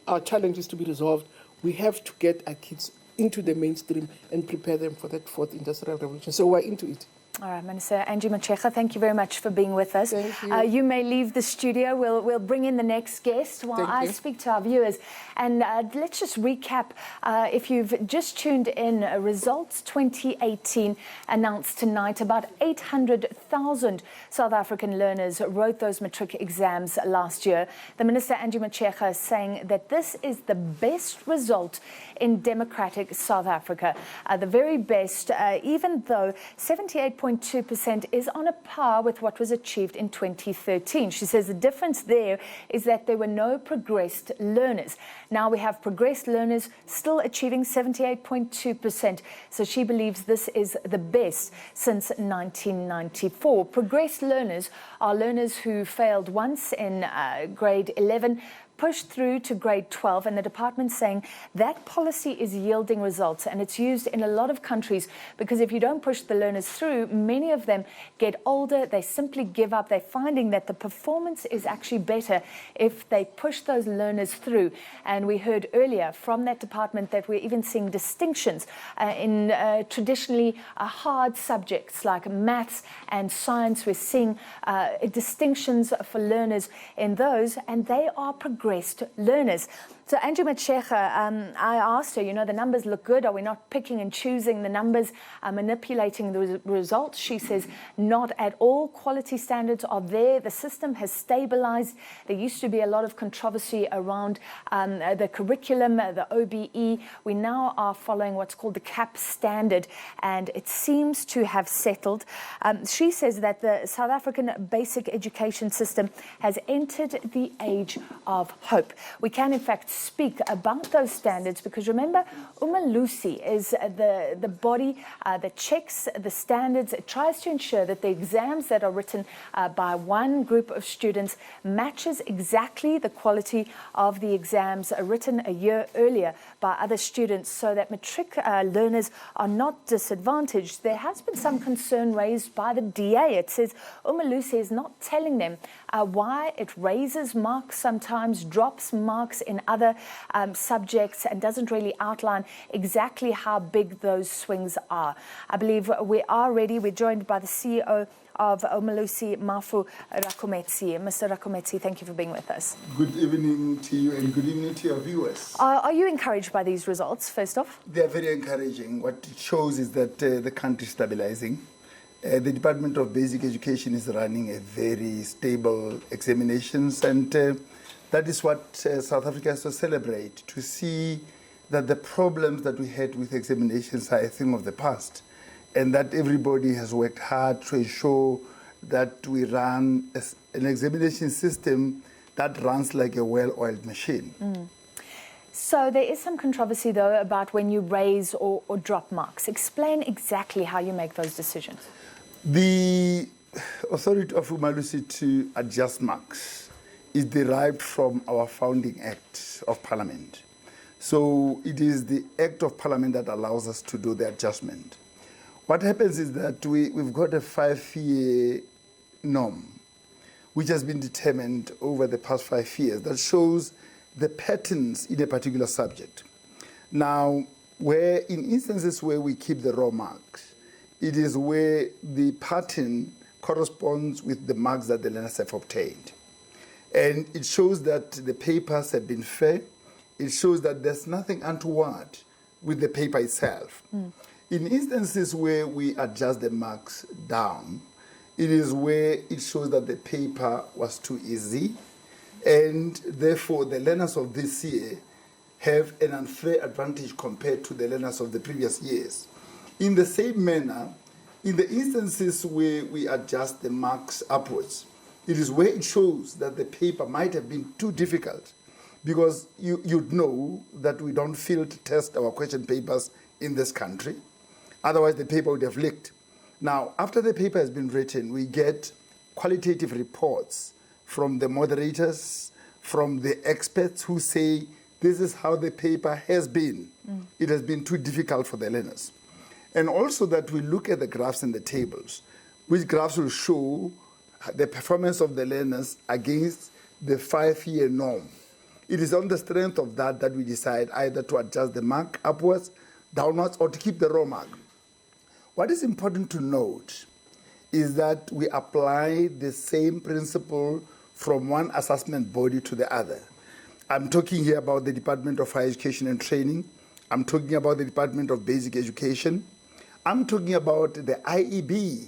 our challenges to be resolved. We have to get our kids into the mainstream and prepare them for that 4th industrial revolution. So we're into it. All right, Minister Angie Motshekga, thank you very much for being with us. Thank you. You may leave the studio. We'll bring in the next guest while I speak to our viewers. And let's just recap. If you've just tuned in, Results 2018 announced tonight. About 800,000 South African learners wrote those matric exams last year. The Minister Angie Motshekga is saying that this is the best result in democratic South Africa. The very best, even though 78.2% is on a par with what was achieved in 2013. She says the difference there is that there were no progressed learners. Now we have progressed learners still achieving 78.2%. So she believes this is the best since 1994. Progressed learners are learners who failed once in grade 11, pushed through to grade 12, and the department's saying that policy is yielding results, and it's used in a lot of countries, because if you don't push the learners through, many of them get older, they simply give up. They're finding that the performance is actually better if they push those learners through. And we heard earlier from that department that we're even seeing distinctions in traditionally hard subjects like maths and science. We're seeing distinctions for learners in those, and they are progressed learners. So Angie Motshekga, I asked her, you know, the numbers look good. Are we not picking and choosing the numbers, manipulating the results? She says not at all. Quality standards are there. The system has stabilized. There used to be a lot of controversy around the curriculum, the OBE. We now are following what's called the CAP standard, and it seems to have settled. She says that the South African basic education system has entered the age of hope. We can, in fact, speak about those standards, because remember, Umalusi is the body that checks the standards. It tries to ensure that the exams that are written by one group of students matches exactly the quality of the exams written a year earlier by other students, so that matric learners are not disadvantaged. There has been some concern raised by the DA. It says Umalusi is not telling them why it raises marks sometimes, drops marks in other subjects, and doesn't really outline exactly how big those swings are. I believe we are ready. We're joined by the CEO of Umalusi, Mafu Rakometsi. Mr. Rakometsi, thank you for being with us. Good evening to you and good evening to your viewers. Are you encouraged by these results, first off? They are very encouraging. What it shows is that the country is stabilizing. The Department of Basic Education is running a very stable examinations, and that is what South Africa has to celebrate, to see that the problems that we had with examinations are a thing of the past, and that everybody has worked hard to ensure that we run an examination system that runs like a well-oiled machine. So there is some controversy, though, about when you raise or drop marks. Explain exactly how you make those decisions. The authority of Umalusi to adjust marks is derived from our founding act of Parliament. So it is the act of Parliament that allows us to do the adjustment. What happens is that we've got a 5-year norm, which has been determined over the past 5 years, that shows the patterns in a particular subject. Now, where in instances where we keep the raw marks, it is where the pattern corresponds with the marks that the learners have obtained. And it shows that the papers have been fair. It shows that there's nothing untoward with the paper itself. In instances where we adjust the marks down, it is where it shows that the paper was too easy, and therefore the learners of this year have an unfair advantage compared to the learners of the previous years. In the same manner, in the instances where we adjust the marks upwards, it is where it shows that the paper might have been too difficult, because you'd know that we don't field test our question papers in this country. Otherwise, the paper would have leaked. Now, after the paper has been written, we get qualitative reports from the moderators, from the experts who say, this is how the paper has been. It has been too difficult for the learners. And also that we look at the graphs and the tables, which graphs will show the performance of the learners against the 5-year norm. It is on the strength of that that we decide either to adjust the mark upwards, downwards, or to keep the raw mark. What is important to note is that we apply the same principle from one assessment body to the other. I'm talking here about the Department of Higher Education and Training. I'm talking about the Department of Basic Education. I'm talking about the IEB,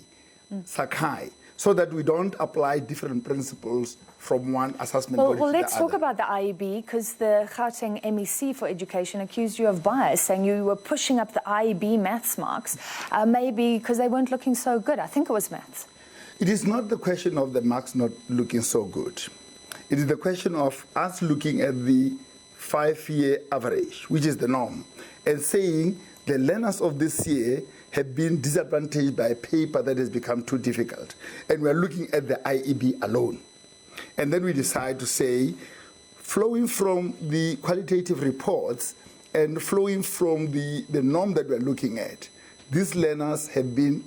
Sakai, so that we don't apply different principles from one assessment body to the other. Well, let's talk about the IEB, because the Gauteng MEC for Education accused you of bias, saying you were pushing up the IEB maths marks, maybe because they weren't looking so good. I think it was maths. It is not the question of the marks not looking so good. It is the question of us looking at the 5-year average, which is the norm, and saying the learners of this year have been disadvantaged by a paper that has become too difficult. And we're looking at the IEB alone. And then we decide to say, flowing from the qualitative reports and flowing from the norm that we're looking at, these learners have been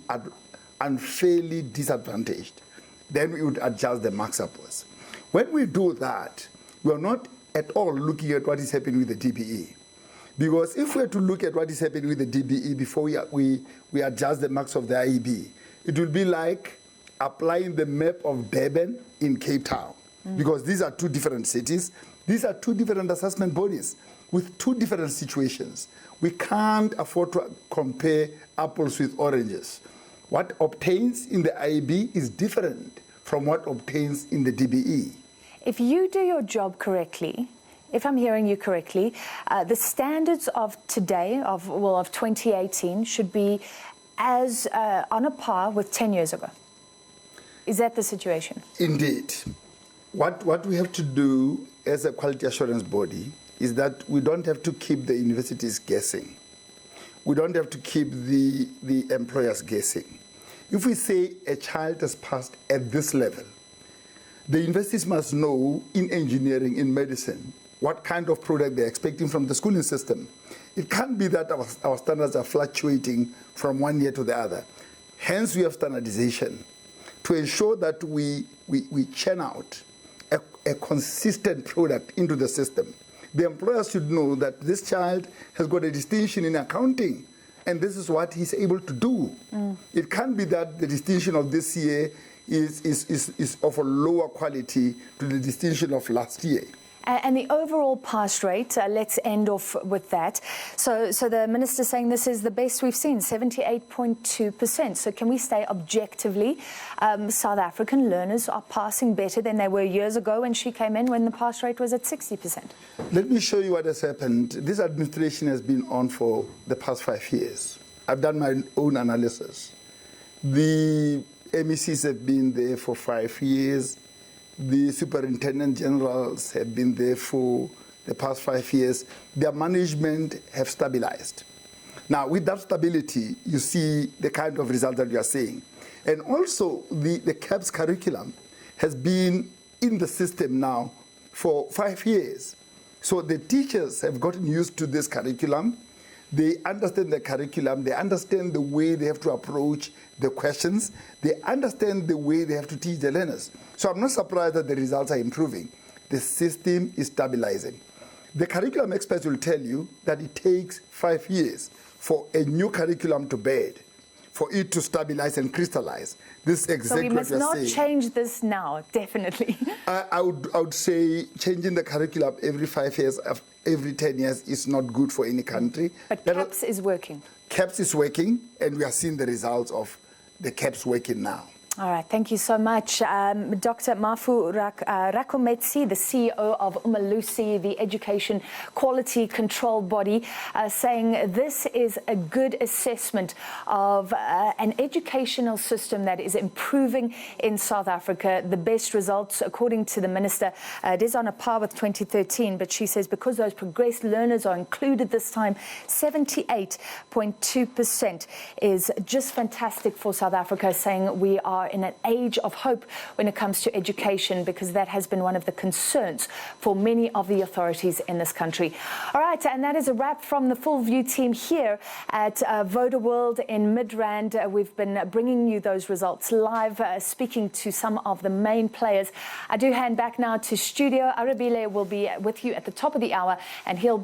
unfairly disadvantaged. Then we would adjust the marks upwards. When we do that, we are not at all looking at what is happening with the DBE. Because if we are to look at what is happening with the DBE before we adjust the marks of the IEB, it will be like applying the map of Durban in Cape Town. Because these are two different cities. These are two different assessment bodies with two different situations. We can't afford to compare apples with oranges. What obtains in the IEB is different from what obtains in the DBE. If you do your job correctly, if I'm hearing you correctly, the standards of today, of 2018, should be as on a par with 10 years ago. Is that the situation? Indeed. What we have to do as a quality assurance body is that we don't have to keep the universities guessing. We don't have to keep the employers guessing. If we say a child has passed at this level, the universities must know in engineering, in medicine, what kind of product they're expecting from the schooling system. It can't be that our standards are fluctuating from one year to the other. Hence, we have standardization to ensure that we churn out a consistent product into the system. The employers should know that this child has got a distinction in accounting, and this is what he's able to do. It can't be that the distinction of this year is of a lower quality to the distinction of last year. And the overall pass rate, let's end off with that. So the minister's saying this is the best we've seen, 78.2%. So can we say objectively South African learners are passing better than they were years ago when she came in, when the pass rate was at 60%? Let me show you what has happened. This administration has been on for the past 5 years. I've done my own analysis. The MECs have been there for 5 years. The superintendent generals have been there for the past 5 years. Their management have stabilized. Now, with that stability, you see the kind of result that you are seeing. And also, the CAPS curriculum has been in the system now for 5 years. So the teachers have gotten used to this curriculum. They understand the curriculum. They understand the way they have to approach the questions. They understand the way they have to teach the learners. So I'm not surprised that the results are improving. The system is stabilizing. The curriculum experts will tell you that it takes 5 years for a new curriculum to bed, for it to stabilize and crystallize. This is exactly what you're saying. So we must not change this now, definitely. I would say changing the curriculum every 5 years, every 10 years is not good for any country. But CAPS is working. CAPS is working, and we are seeing the results of the CAPS working now. All right, thank you so much. Dr. Mafu Rakometsi, the CEO of Umalusi, the education quality control body, saying this is a good assessment of an educational system that is improving in South Africa. The best results, according to the minister, it is on a par with 2013, but she says because those progressed learners are included this time, 78.2% is just fantastic for South Africa, saying we are in an age of hope when it comes to education, because that has been one of the concerns for many of the authorities in this country. All right, and that is a wrap from the Full View team here at VodaWorld in Midrand. We've been bringing you those results live, speaking to some of the main players. I do hand back now to studio. Arabile will be with you at the top of the hour, and he'll